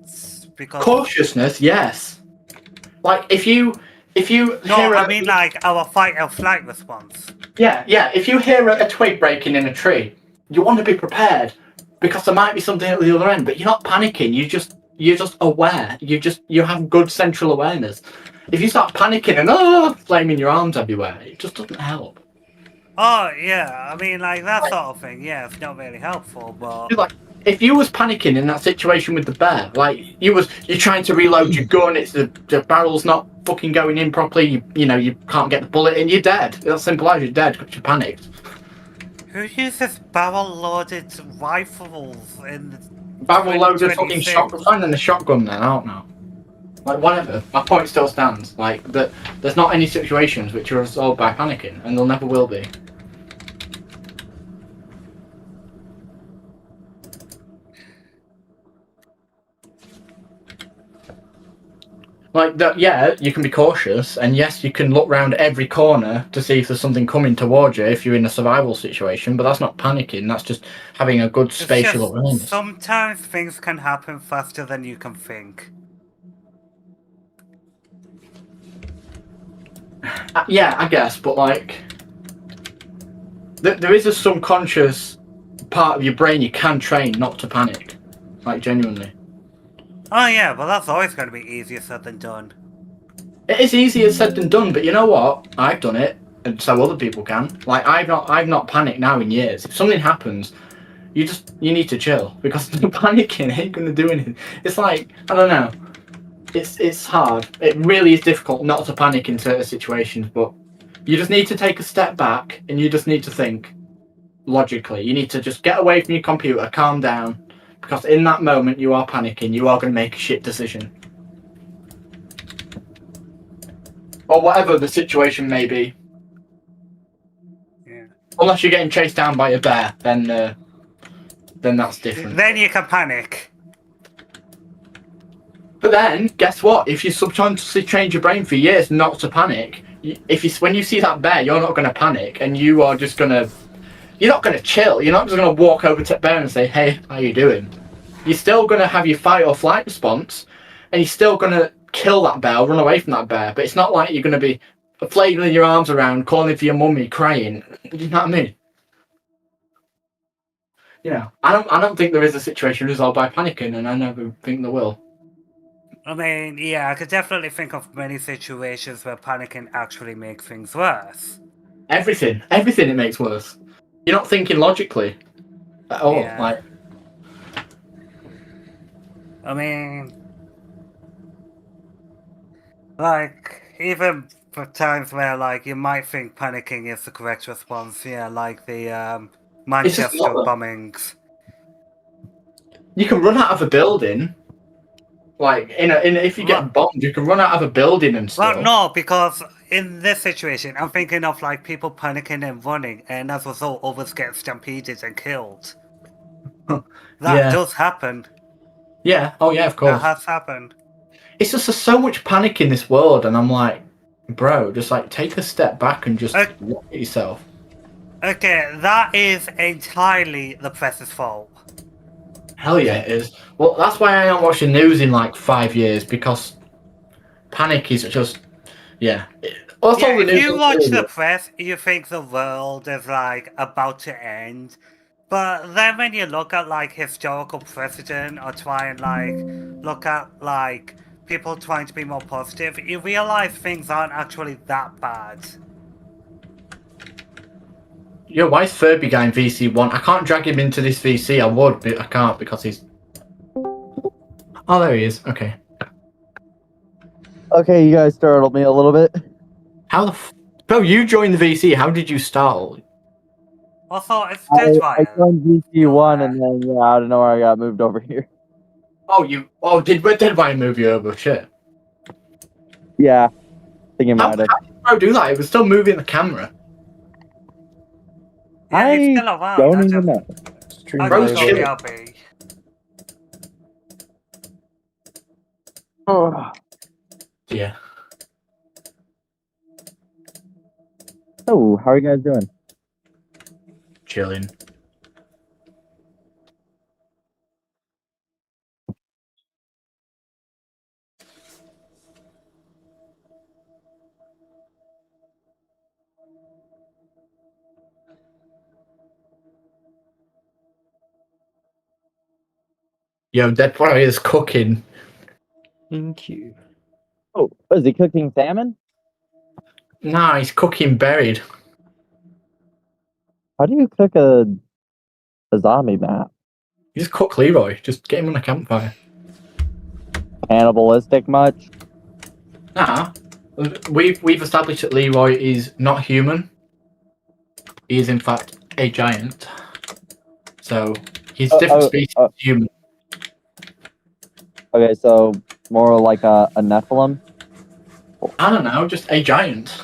because Cautiousness, yes. Like if you no, hear I mean like our fight or flight response. Yeah. If you hear a twig breaking in a tree, you want to be prepared because there might be something at the other end. But you're not panicking. You're just aware. You have good central awareness. If you start panicking and flaming your arms everywhere, it just doesn't help. Oh yeah, I mean like that sort of thing. Yeah, it's not really helpful, but Like if you was panicking in that situation with the bear, like you're trying to reload your gun, it's the barrel's not fucking going in properly. You can't get the bullet in. You're dead. That's simple as you're dead because you panicked. who uses barrel-loaded rifles in the Barrel loaded fucking 2026? shotgun. Find then the shotgun then. I don't know. Like whatever. My point still stands. Like that. There's not any situations which are resolved by panicking, and there never will be. Like that, yeah, you can be cautious, and yes, you can look round every corner to see if there's something coming towards you if you're in a survival situation, but that's not panicking, that's just having a good It's spatial just awareness. sometimes things can happen faster than you can think. Yeah, I guess, but like, there is a subconscious part of your brain you can train not to panic, like genuinely. Oh yeah, well that's always going to be easier said than done. It is easier said than done, but you know what? I've done it, and so other people can. Like I've not panicked now in years. If something happens, you need to chill because panicking ain't gonna do anything. It's like I don't know. It's hard. It really is difficult not to panic in certain situations, but you just need to take a step back and you just need to think logically. You need to just get away from your computer, calm down, because in that moment you are panicking. You are going to make a shit decision. Or whatever the situation may be. Yeah. Unless you're getting chased down by a bear, then that's different. Then you can panic. But then, guess what? If you subconsciously trained your brain for years not to panic, when you see that bear, you're not going to panic, and you are just going to... You're not going to chill. You're not just going to walk over to the bear and say, hey, how you doing? You're still going to have your fight or flight response, and you're still going to kill that bear, run away from that bear. But it's not like you're going to be flailing your arms around, calling for your mummy, crying. You know what I mean? You know, I don't think there is a situation resolved by panicking, and I never think there will. I mean, yeah, I could definitely think of many situations where panicking actually makes things worse. Everything it makes worse. You're not thinking logically at all. Yeah. Like, I mean, like, even for times where, like, you might think panicking is the correct response, yeah, like the Manchester not, though. bombings. you can run out of a building. Like if you get bombed, you can run out of a building and stuff. Well, no, because in this situation, I'm thinking of like people panicking and running, and as a result, others get stampeded and killed. That Yeah. does happen. Yeah. Oh yeah, of course. That has happened. It's just there's so much panic in this world, and I'm like, bro, just like take a step back and just look at yourself. Okay, that is entirely the press's fault. Hell yeah, it is. Well, that's why I haven't watched the news in like 5 years, because panic is just, yeah. Also, Yeah, the if news. you watch the press, you think the world is like about to end. But then when you look at like historical precedent or try and like look at like people trying to be more positive, you realize things aren't actually that bad. Yo, why is Furby guy in VC1? I can't drag him into this VC. I would, but I can't because he's. Oh, there he is. Okay. Okay, you guys startled me a little bit. How the bro? You joined the VC. How did you start? Also, it's I Deadwire. joined VC1 and then out of nowhere I got moved over here. Oh, you. Oh, did Deadwire move you over? Shit. Yeah, I think it How might have. did bro do that? It was still moving the camera. Yeah, he's I still around. don't even know. Stream I Bro, just label. got BRB. Oh, Yeah. how are you guys doing? Chilling. Yo, Deadwire is cooking. Thank you. Oh, is he cooking salmon? Nah, he's cooking buried. How do you cook a zombie map? You just cook Leroy. Just get him on a campfire. Cannibalistic much? Nah. We've established that Leroy is not human. He is in fact a giant. So he's different species to human. Okay, so more like a Nephilim? I don't know, just a giant.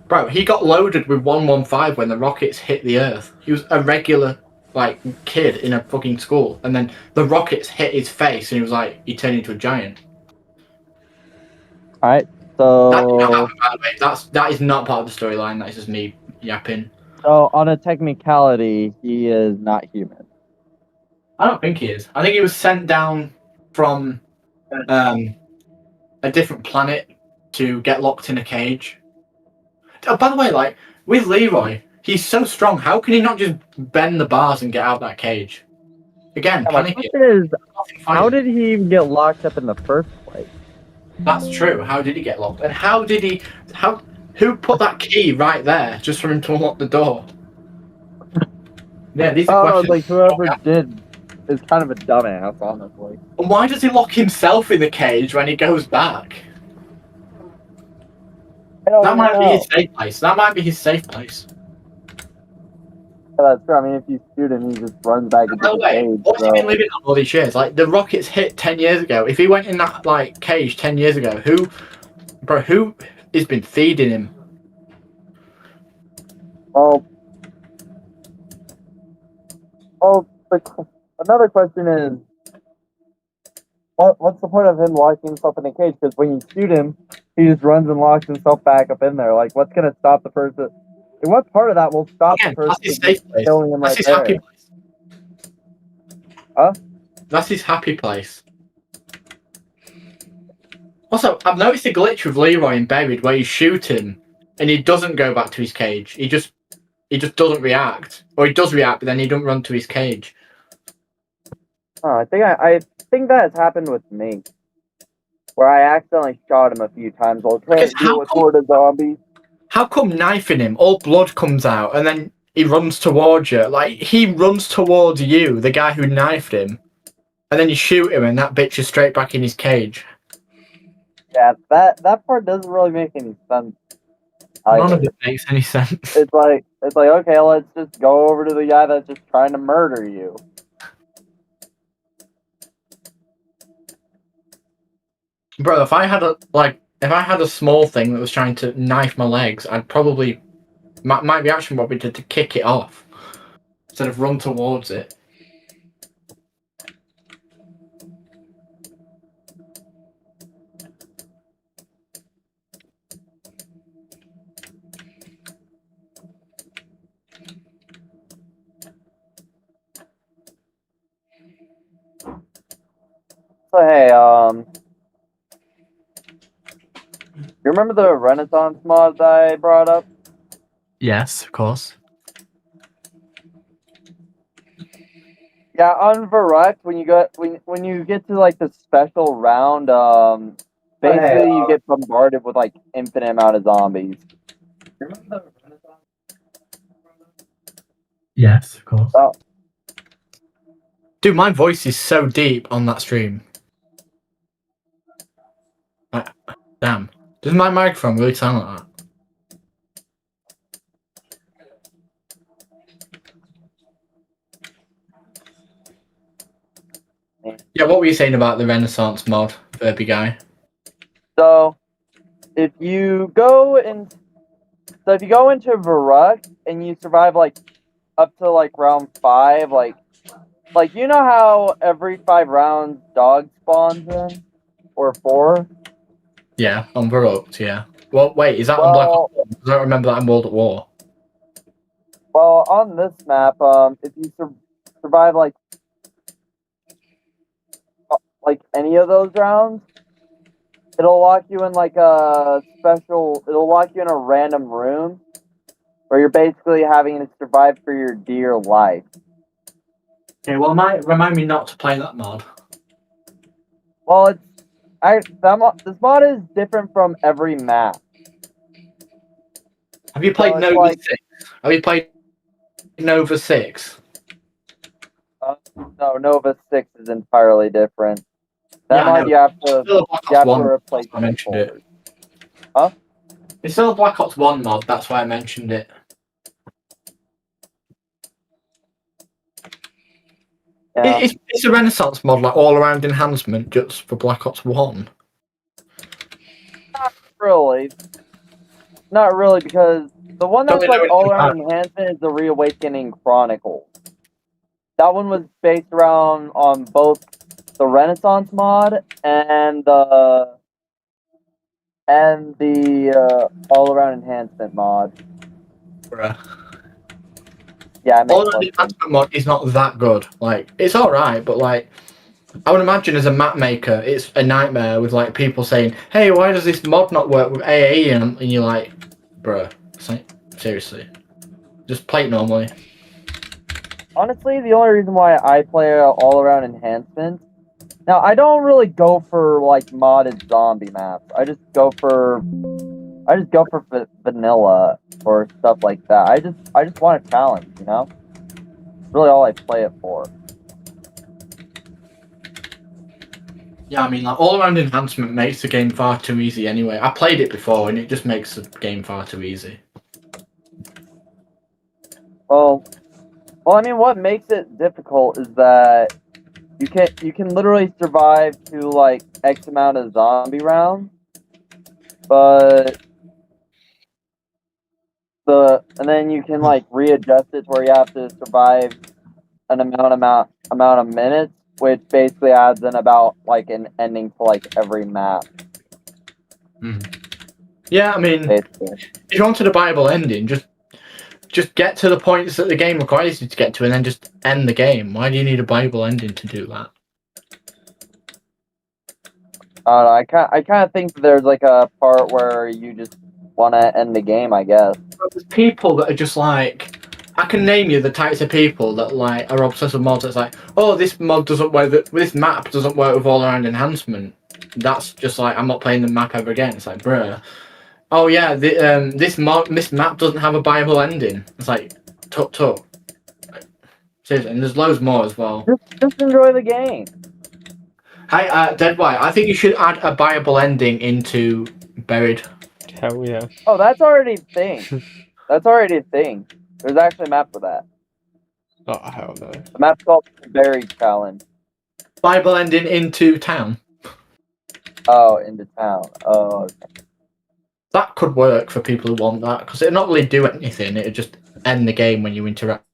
Bro, he got loaded with 115 when the rockets hit the Earth. He was a regular, like, kid in a fucking school, and then the rockets hit his face, and he was like, he turned into a giant. Alright, That did not so... happen, by the way. That is not part of the storyline. That is just me yapping. So, on a technicality, he is not human. I don't think he is. I think he was sent down from a different planet to get locked in a cage. Oh, by the way, like, with Leroy, he's so strong. How can he not just bend the bars and get out that cage? Again, Yeah, my panicking. question is, how did he even get locked up in the first place? That's true. How did he get locked? And how did he? How? Who put that key right there just for him to unlock the door? Yeah, these are Oh, questions. like whoever did is kind of a dumbass, honestly. And why does he lock himself in the cage when he goes back? I don't That even might be know. his safe place. That might be his safe place. Yeah, that's true. I mean, if you shoot him, he just runs back into No the way. cage. What's he So. been living on all these years? Like the rockets hit 10 years ago. If he went in that like cage 10 years ago, who has been feeding him? Well, another question is, what's the point of him locking himself in a cage? Because when you shoot him, he just runs and locks himself back up in there. Like, what's gonna stop the person? And what part of that will stop Again, the person that's his from safe place. killing him That's right his there? happy place. Huh? That's his happy place. Also, I've noticed a glitch with Leroy in Buried where you shoot him and he doesn't go back to his cage. He just doesn't react, or he does react, but then he don't run to his cage. Oh, I think that has happened with me, where I accidentally shot him a few times while trying Because to deal with horde of zombies. how come knifing him, all blood comes out, and then he runs towards you? Like he runs towards you, the guy who knifed him, and then you shoot him, and that bitch is straight back in his cage. Yeah, that part doesn't really make any sense. None of it makes any sense. It's like okay, let's just go over to the guy that's just trying to murder you. Bro, if I had a small thing that was trying to knife my legs, I'd probably my reaction would be to kick it off instead of run towards it. So hey, you remember the Renaissance mod that I brought up? Yes, of course. Yeah, on Varrock, when you get to like the special round, basically you get bombarded with like infinite amount of zombies. Yes, of course. Oh. Dude, my voice is so deep on that stream. Damn. Does my microphone really sound like that? Yeah, what were you saying about the Renaissance mod, Verby guy? So if you go into Varrock and you survive like up to like round 5, like you know how every 5 rounds dog spawns in, or 4. Yeah, on Varrock, yeah. Well, wait, is that on Black Well, Ops? I don't remember that in World at War. well, on this map, if you survive like any of those rounds, it'll lock you in like a special. It'll lock you in a random room where you're basically having to survive for your dear life. Okay, well, remind me not to play that mod. Well, this mod is different from every map. Have you played it's Nova like- 6? Have you played Nova 6? No, Nova 6 is entirely different. That Yeah, I mod know. you have to Still a Black Ops you have 1. to replace I mentioned it. folders. Huh? It's still a Black Ops 1 mod, that's why I mentioned it. Yeah. It's a Renaissance mod, like all-around enhancement, just for Black Ops 1. Really. Not really, because the one Don't that's we know like anything all around about enhancement is the Reawakening Chronicles. That one was based around on both the Renaissance mod and the all around enhancement mod. Bruh. Yeah, it makes All-around more sense. enhancement mod is not that good. Like, it's alright, but like, I would imagine as a map maker, it's a nightmare with like people saying, "Hey, why does this mod not work with AA?" And you're like, "Bruh, it's like, seriously, just play it normally." Honestly, the only reason why I play all around enhancement. Now, I don't really go for like modded zombie maps. I just go for vanilla or stuff like that. I just want a challenge, you know? Really all I play it for. Yeah, I mean, like all-around enhancement makes the game far too easy. Anyway, I played it before, and it just makes the game far too easy. Well, I mean, what makes it difficult is that you can literally survive to like X amount of zombie rounds, but and then you can like readjust it to where you have to survive an amount of minutes, which basically adds in about like an ending to like every map. Yeah, I mean, Basically. if you wanted a viable ending, just get to the points that the game requires you to get to, and then just end the game. Why do you need a viable ending to do that? I don't know. I kind of think there's like a part where you just want to end the game, I guess. There's people that are just like, I can name you the types of people that like are obsessed with mods. It's like, oh, this mod doesn't work. This map doesn't work with all-around enhancement. That's just like, I'm not playing the map ever again. It's like, bruh. Oh yeah, this map doesn't have a viable ending. It's like, tut. Seriously, and there's loads more as well. Just enjoy the game. Hey, Dead White, I think you should add a viable ending into Buried. Hell yeah. Oh, that's already a thing. That's already a thing. There's actually a map for that. Oh, hell no. The map's called the Buried Challenge. Viable ending into Town. Oh, into town. Oh, okay. That could work for people who want that, because it'd not really do anything. It'd just end the game when you interact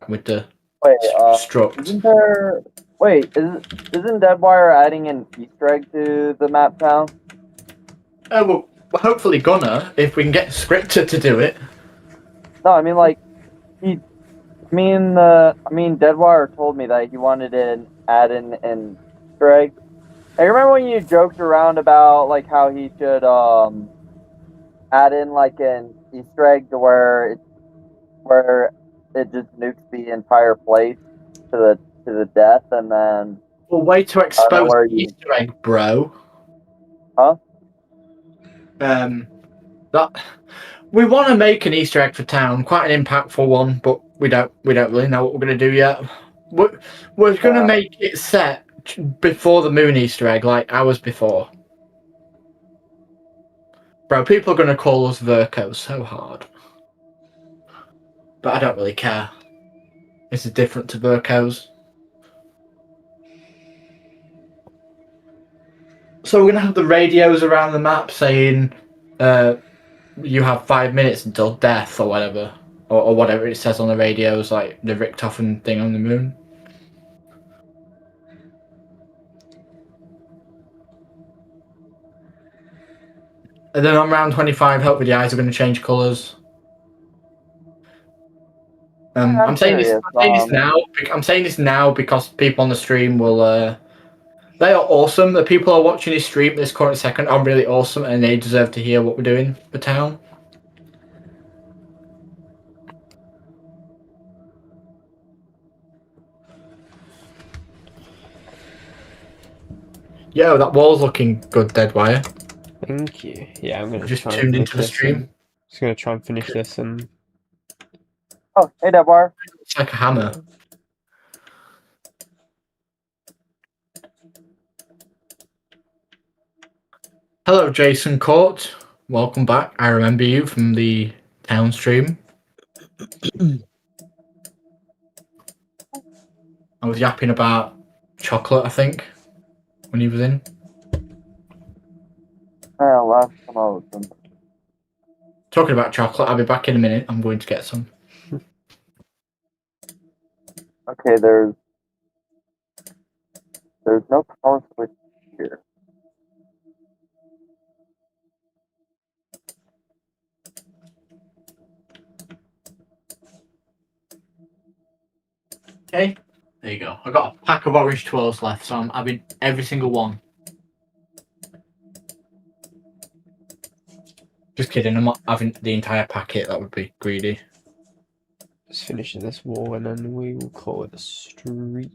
with the Wait, struct. isn't there... Wait, isn't Deadwire adding an Easter egg to the map town? Oh, well, we're hopefully gonna, if we can get Scripter to do it. No, I mean, like, Deadwire told me that he wanted to add in an Easter egg I remember when you joked around about like how he should add in like an Easter egg to where it just nukes the entire place to the death, and then Well, way to I don't know expose where the you, Easter egg, bro. huh? That we want to make an Easter egg for town, quite an impactful one, but we don't really know what we're going to do yet. We're going to make it set before the moon Easter egg, like hours before. Bro, people are going to call us Vircos so hard. But I don't really care. This is different to Vircos. So we're going to have the radios around the map saying you have 5 minutes until death or whatever. Or whatever it says on the radios, like the Richtofen thing on the moon. And then on round 25, hopefully the eyes are going to change colours. I'm saying this. curious. I'm saying this now. I'm saying this now because people on the stream will. They are awesome. The people who are watching this stream this current second are really awesome, and they deserve to hear what we're doing for town. Yo, that wall's looking good, Deadwire. Thank you. Yeah, I'm gonna Just try and tuned finish into the this. stream. Just gonna try and finish this and. Oh, hey, Deadwire. It's like a hammer. Hello, Jason Court. Welcome back. I remember you from the town stream. I was yapping about chocolate, I think, when he was in. Last promotion. Talking about chocolate, I'll be back in a minute. I'm going to get some. Okay, there's no power switch here. Okay, there you go. I've got a pack of orange twirls left, so I'm having every single one. Just kidding, I'm not having the entire packet. That would be greedy. Just finishing this wall and then we will call it a stream.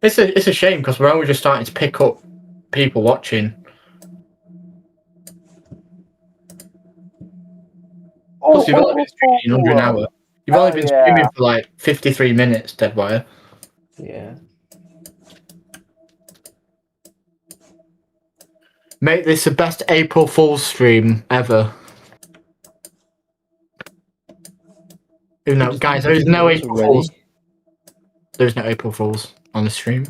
It's a shame because we're only just starting to pick up people watching. Plus, you've only been streaming under an hour. You've only been streaming for like 53 minutes, Deadwire. Yeah. Mate, this is the best April Fool's stream ever. No, guys, there is no April Fools. There's no April Fools on the stream.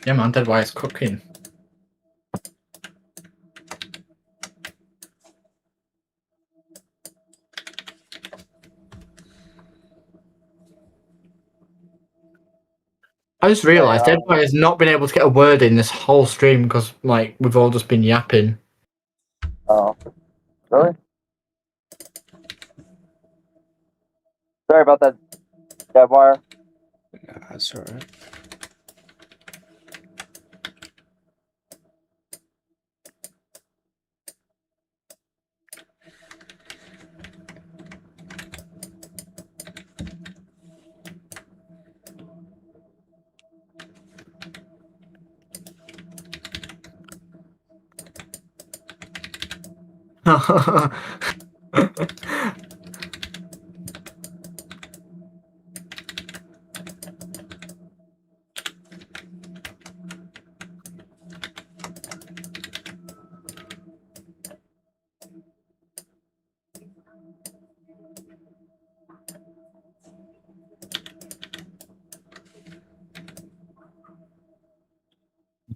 Yeah, man, Deadwire's cooking. I just realised Deadwire has not been able to get a word in this whole stream because, like, we've all just been yapping. Oh, really? Sorry about that, Deadwire. That's alright.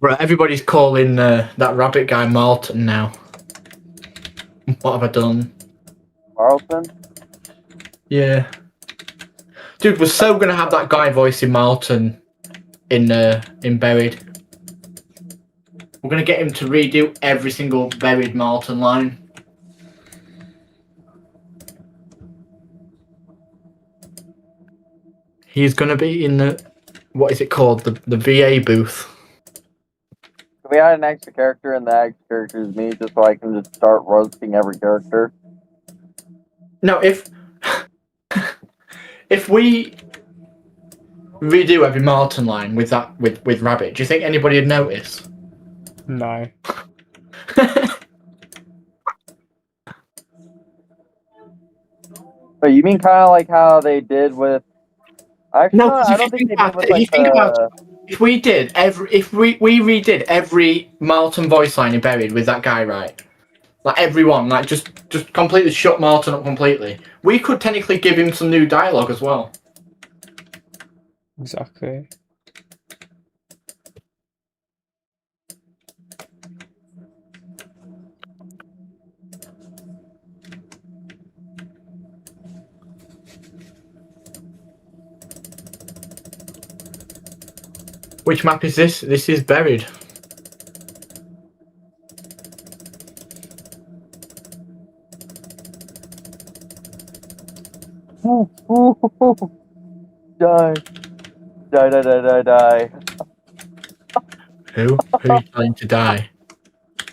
Bro, everybody's calling that rabbit guy Martin now. What have I done? Marlton? Yeah. Dude, we're so gonna have that guy voicing Martin in Buried. We're gonna get him to redo every single Buried Martin line. He's gonna be in the, what is it called? The VA booth. Can we add an extra character and the extra character is me just so I can just start roasting every character? No, if we redo every Martin line with that with Rabbit, do you think anybody would notice? No. But you mean kind of like how they did with? Actually, No, no, 'cause I if don't you think think they did about with it, if you like think about the. if we redid every Martin voice line in Buried with that guy, right? Like everyone, like just completely shut Martin up completely. We could technically give him some new dialogue as well. Exactly. Which map is this? This is Buried. Die. Die, die, die, die, die. Who? Who are you telling to die?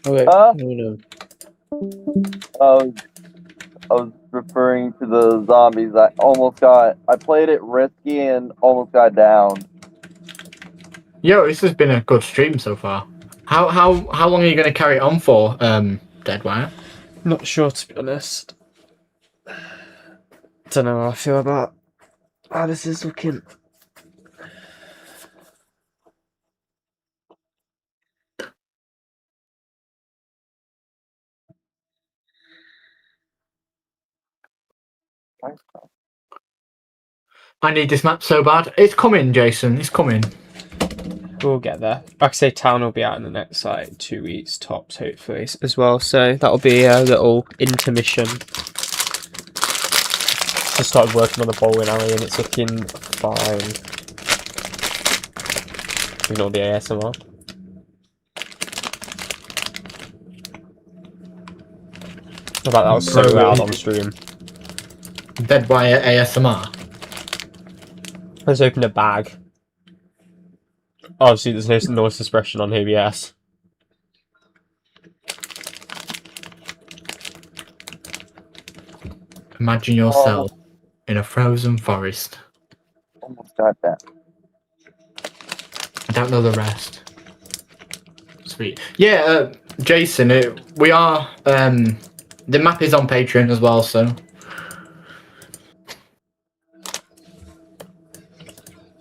Okay. Huh? No. I was referring to the zombies. I played it risky and almost got down. Yo, this has been a good stream so far. How long are you going to carry it on for, Deadwire? Not sure, to be honest. Don't know how I feel about how this is looking. I need this map so bad. It's coming, Jason. It's coming. We'll get there. Like I say, Town will be out in the next like 2 weeks tops, hopefully, as well. So that'll be a little intermission. Just started working on the bowling alley and it's looking fine. Ignore the ASMR. I thought that was so loud on stream. Deadwire ASMR. I just opened a bag. Obviously, there's no noise suppression on here, yes. Imagine yourself in a frozen forest. Almost got that. I don't know the rest. Sweet. Yeah, Jason, we are. The map is on Patreon as well, so.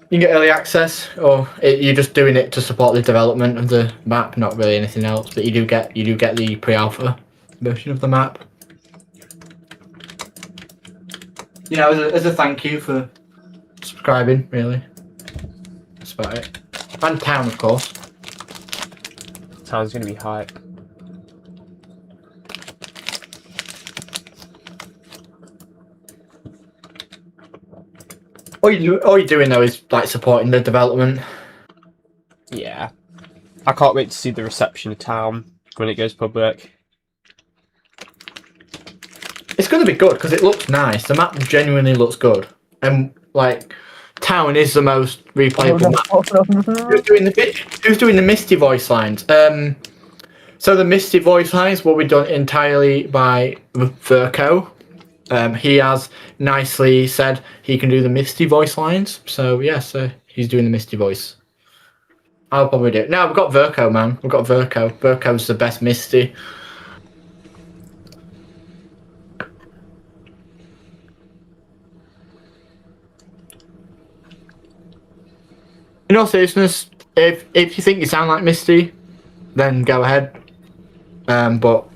You can get early access, or you're just doing it to support the development of the map, not really anything else. But you do get the pre-alpha version of the map. You know, as a thank you for subscribing, really. That's about it. And Town, of course. Town's gonna be hype. All you're doing though is like supporting the development. Yeah. I can't wait to see the reception of Town when it goes public. It's going to be good because it looks nice. The map genuinely looks good, and like Town is the most replayable map. Who's doing the Misty voice lines? So the Misty voice lines will be done entirely by Verco. He has nicely said he can do the Misty voice lines. So yes, he's doing the Misty voice. I'll probably do it. No, we've got Verco, man. We've got Verco. Verco's the best Misty. In all seriousness, if you think you sound like Misty, then go ahead. But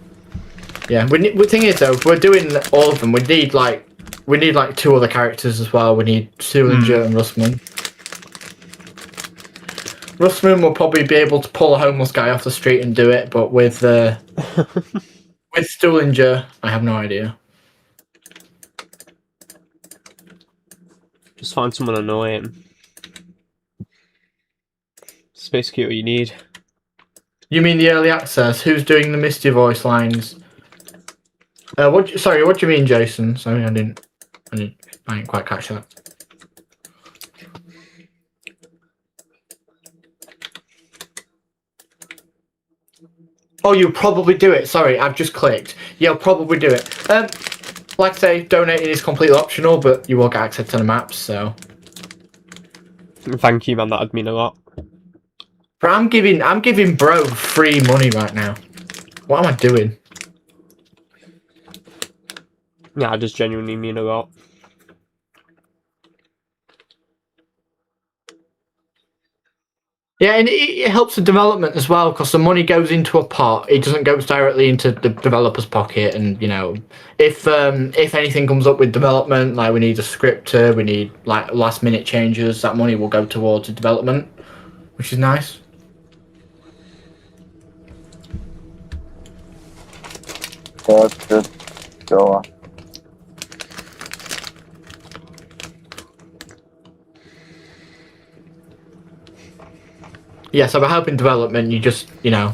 yeah, the thing is though, if we're doing all of them, we need like 2 other characters as well. We need Sullinger and Russman. Russ Moon will probably be able to pull a homeless guy off the street and do it, but with Stuhlinger, I have no idea. Just find someone annoying. It's basically what you need. You mean the early access? Who's doing the Misty voice lines? Sorry, what do you mean, Jason? Sorry, I didn't quite catch that. Oh, you'll probably do it. Sorry, I've just clicked. You'll probably do it. Like I say, donating is completely optional, but you will get access to the maps, so. Thank you, man. That'd mean a lot. But I'm giving bro free money right now. What am I doing? Yeah, it does genuinely mean a lot. Yeah, and it helps the development as well, because the money goes into a pot. It doesn't go directly into the developer's pocket. And you know, if anything comes up with development, like we need a scripter, we need like last minute changes, that money will go towards the development, which is nice. Let's just go on. Yeah, so by helping development, you just, you know,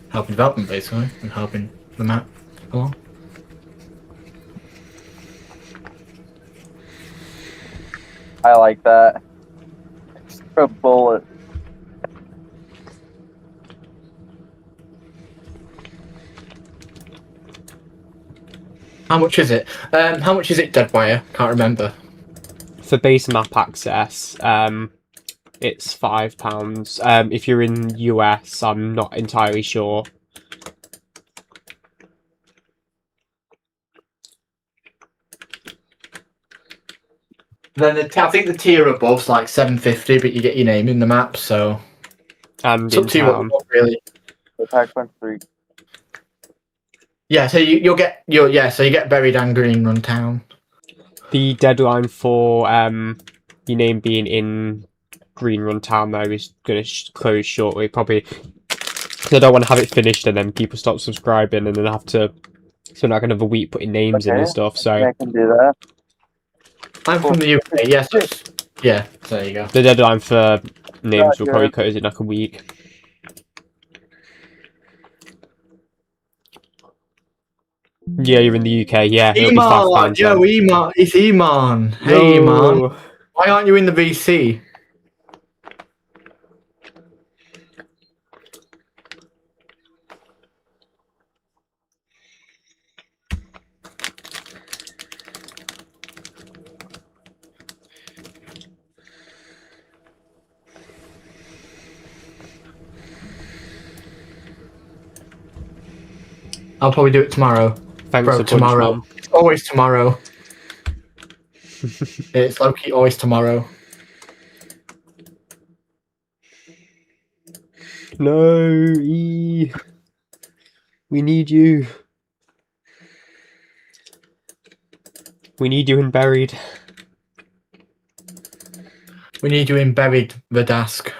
helping development basically, and helping the map along. I like that. A bullet. How much is it? How much is it, Deadwire? Can't remember. For base map access, it's £5. If you're in US, I'm not entirely sure. Then I think the tier above's like $7.50, but you get your name in the map, so And it's in up to you what you town. want, really. The pack punch 3. Yeah, so you get buried and green run town. The deadline for your name being in Green Run Town though is going to close shortly, probably. I don't want to have it finished and then people stop subscribing and then have to spend like another week putting names in and Okay. stuff. So I can do that. I'm from the UK, yes. Yeah, so there you go. the deadline for names will Yeah, probably yeah. close in like a week. Yeah, you're in the UK. Yeah, it'll be Eman! £5. Yo, Then. Eman! It's Eman! Hey, Eman! Why aren't you in the VC? I'll probably do it tomorrow. Thanks Bro, a bunch, tomorrow. man. It's always tomorrow. It's low-key always tomorrow. No, E. We need you. We need you in buried. We need you in buried, Verdask.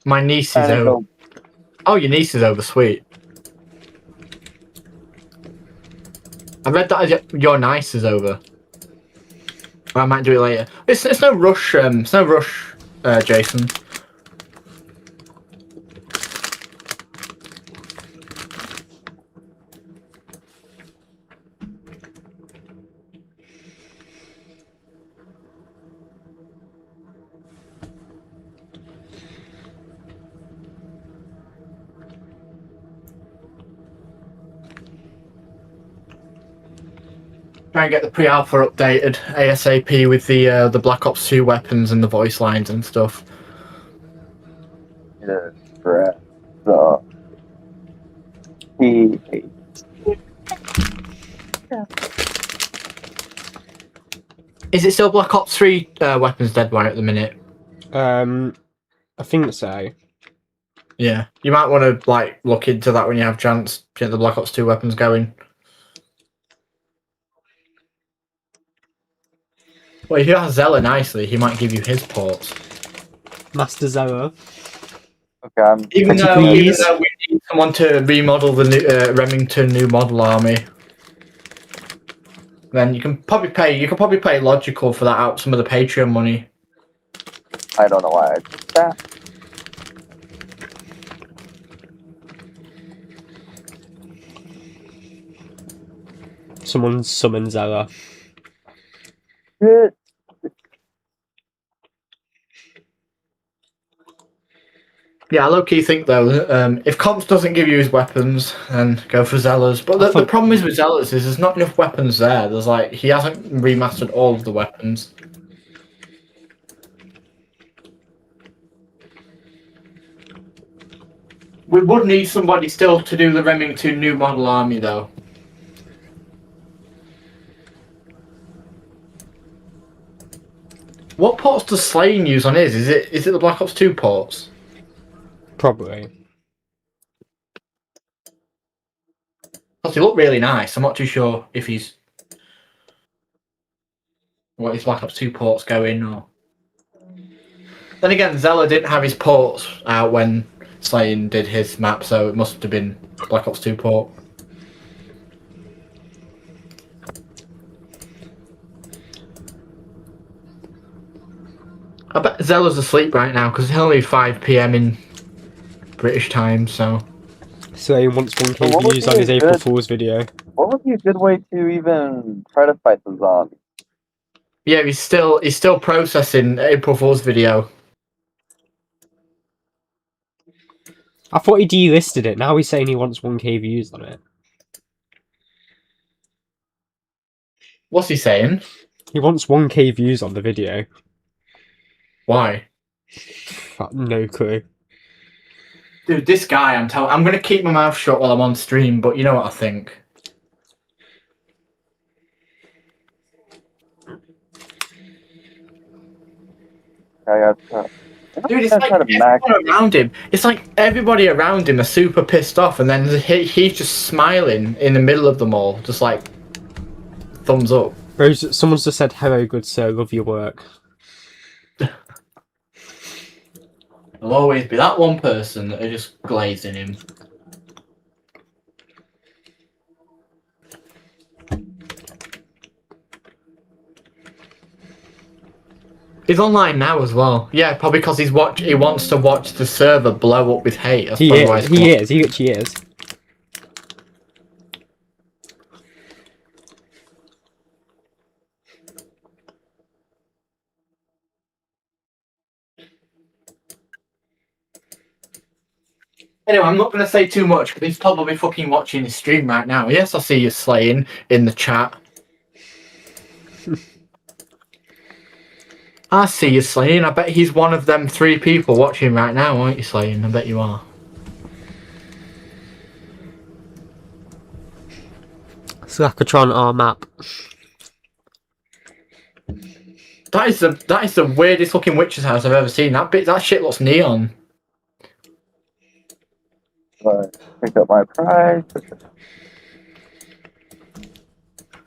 My niece is And over. Oh, your niece is over, sweet. I read that as your niece is over. I might do it later. It's no rush. It's no rush, Jason. Try and get the pre-alpha updated ASAP with the Black Ops 2 weapons and the voice lines and stuff. Correct. So he Is it still Black Ops 3 weapons deadline at the minute? I think so. Yeah, you might want to like look into that when you have a chance. Get the Black Ops 2 weapons going. Well, if you ask Zeller nicely, he might give you his ports. Master Zero. Okay, I'm Even Pretty though please. we need someone to remodel the new, Remington new model army, then you can probably pay Logical for that out some of the Patreon money. I don't know why I did that. Someone summons Zella. Shit. Yeah, I low-key think though, if Comps doesn't give you his weapons, then go for Zeller's. But the problem is with Zeller's is there's not enough weapons there. There's like he hasn't remastered all of the weapons. We would need somebody still to do the Remington new model army though. What ports does Slaying use on his? Is it the Black Ops 2 ports? Probably. Because they look really nice. I'm not too sure if he's what his Black Ops 2 ports go in or. Then again, Zeller didn't have his ports out when Slaying did his map, so it must have been Black Ops 2 port. I bet Zeller's asleep right now because it's only 5 PM in British time, so. Slaying wants 1K Well, what would views be on his a April good- Fool's video. What would be a good way to even try to fight the zombie? Yeah, he's still processing April Fool's video. I thought he delisted it. Now he's saying he wants 1K views on it. What's he saying? He wants 1K views on the video. Why? No clue. Dude, this guy, I'm gonna keep my mouth shut while I'm on stream, but you know what I think. I got. Dude, it's I'm like gonna try to max. everyone around him. It's like everybody around him are super pissed off, and then he's just smiling in the middle of them all, just like thumbs up. Rose, someone's just said, "Hello, good sir, love your work." There'll always be that one person that are just glazing him. He's online now as well. Yeah, probably because he wants to watch the server blow up with hate. That's He probably why is. he's He is. He actually is. Anyway, I'm not going to say too much because he's probably fucking watching his stream right now. Yes, I see you Slaying in the chat. I see you Slaying. I bet he's one of them 3 people watching right now, aren't you, Slaying? I bet you are. Slackatron R map. That is the weirdest looking witch's house I've ever seen. That shit looks neon. Pick up my prize.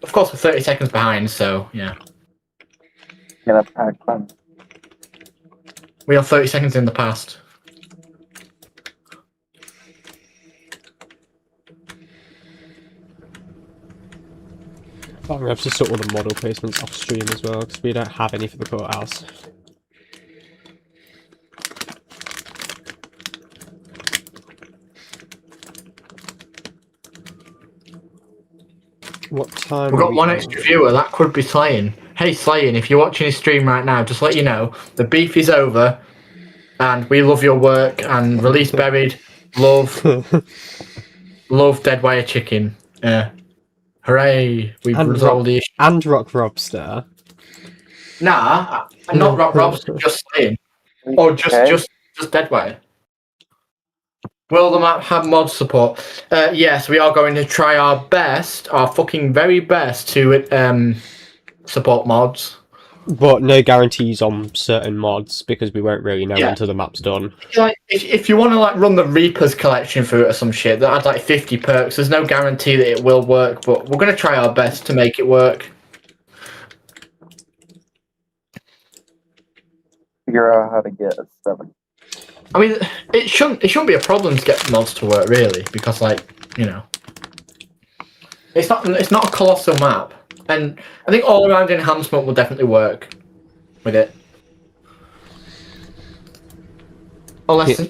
Of course, we're 30 seconds behind, so yeah. Gonna pack them. We are 30 seconds in the past. I'm gonna have to sort all the model placements off stream as well because we don't have any for the courthouse. What time? We've got one extra viewer. That could be Slaying. Hey, Slaying, if you're watching his stream right now, just let you know the beef is over, and we love your work. And Release Buried, love Dead Wire Chicken. Hooray! We've And resolved the issue. And Rock Robster. Nah, not Rock Robson, just Slaying, or just Deadwire. Will the map have mod support? Yes, we are going to try our best, our fucking very best, to support mods. But no guarantees on certain mods because we won't really know until the map's done. Like, if you want to like run the Reapers collection through it or some shit that had like 50 perks, there's no guarantee that it will work, but we're going to try our best to make it work. figure out how to get a 7. I mean, it shouldn't be a problem to get mods to work really, because like, you know, it's not a colossal map, and I think all around enhancement will definitely work with it. Unless the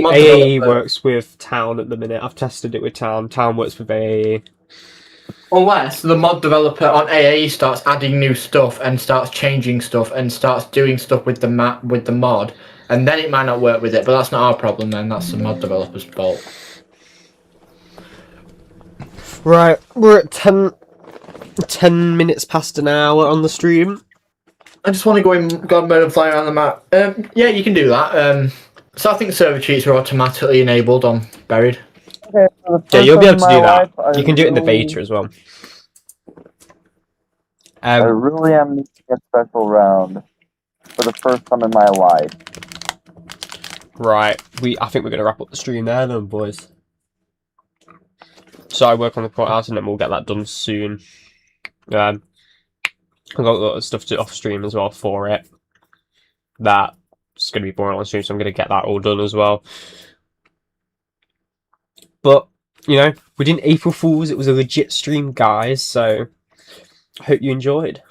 mod AAE developer- works with Town at the minute. I've tested it with Town. Town works with AAE. Unless the mod developer on AAE starts adding new stuff and starts changing stuff and starts doing stuff with the map with the mod, and then it might not work with it. But that's not our problem. Then that's the mod developer's fault. Right, we're at 10 minutes past an hour on the stream. I just want to go in God mode and fly around the map. Yeah, you can do that. So I think server cheats are automatically enabled on Buried. Okay, for the Yeah, first you'll be time able to in do my that. life, You can do it in the really- beta as well. I really am needing a special round for the first time in my life. Right, I think we're going to wrap up the stream there then, boys. So I work on the courthouse and then we'll get that done soon. I've got a lot of stuff to off stream as well for it. That's going to be boring on stream, so I'm going to get that all done as well. But, you know, we didn't April Fools. It was a legit stream, guys, so I hope you enjoyed.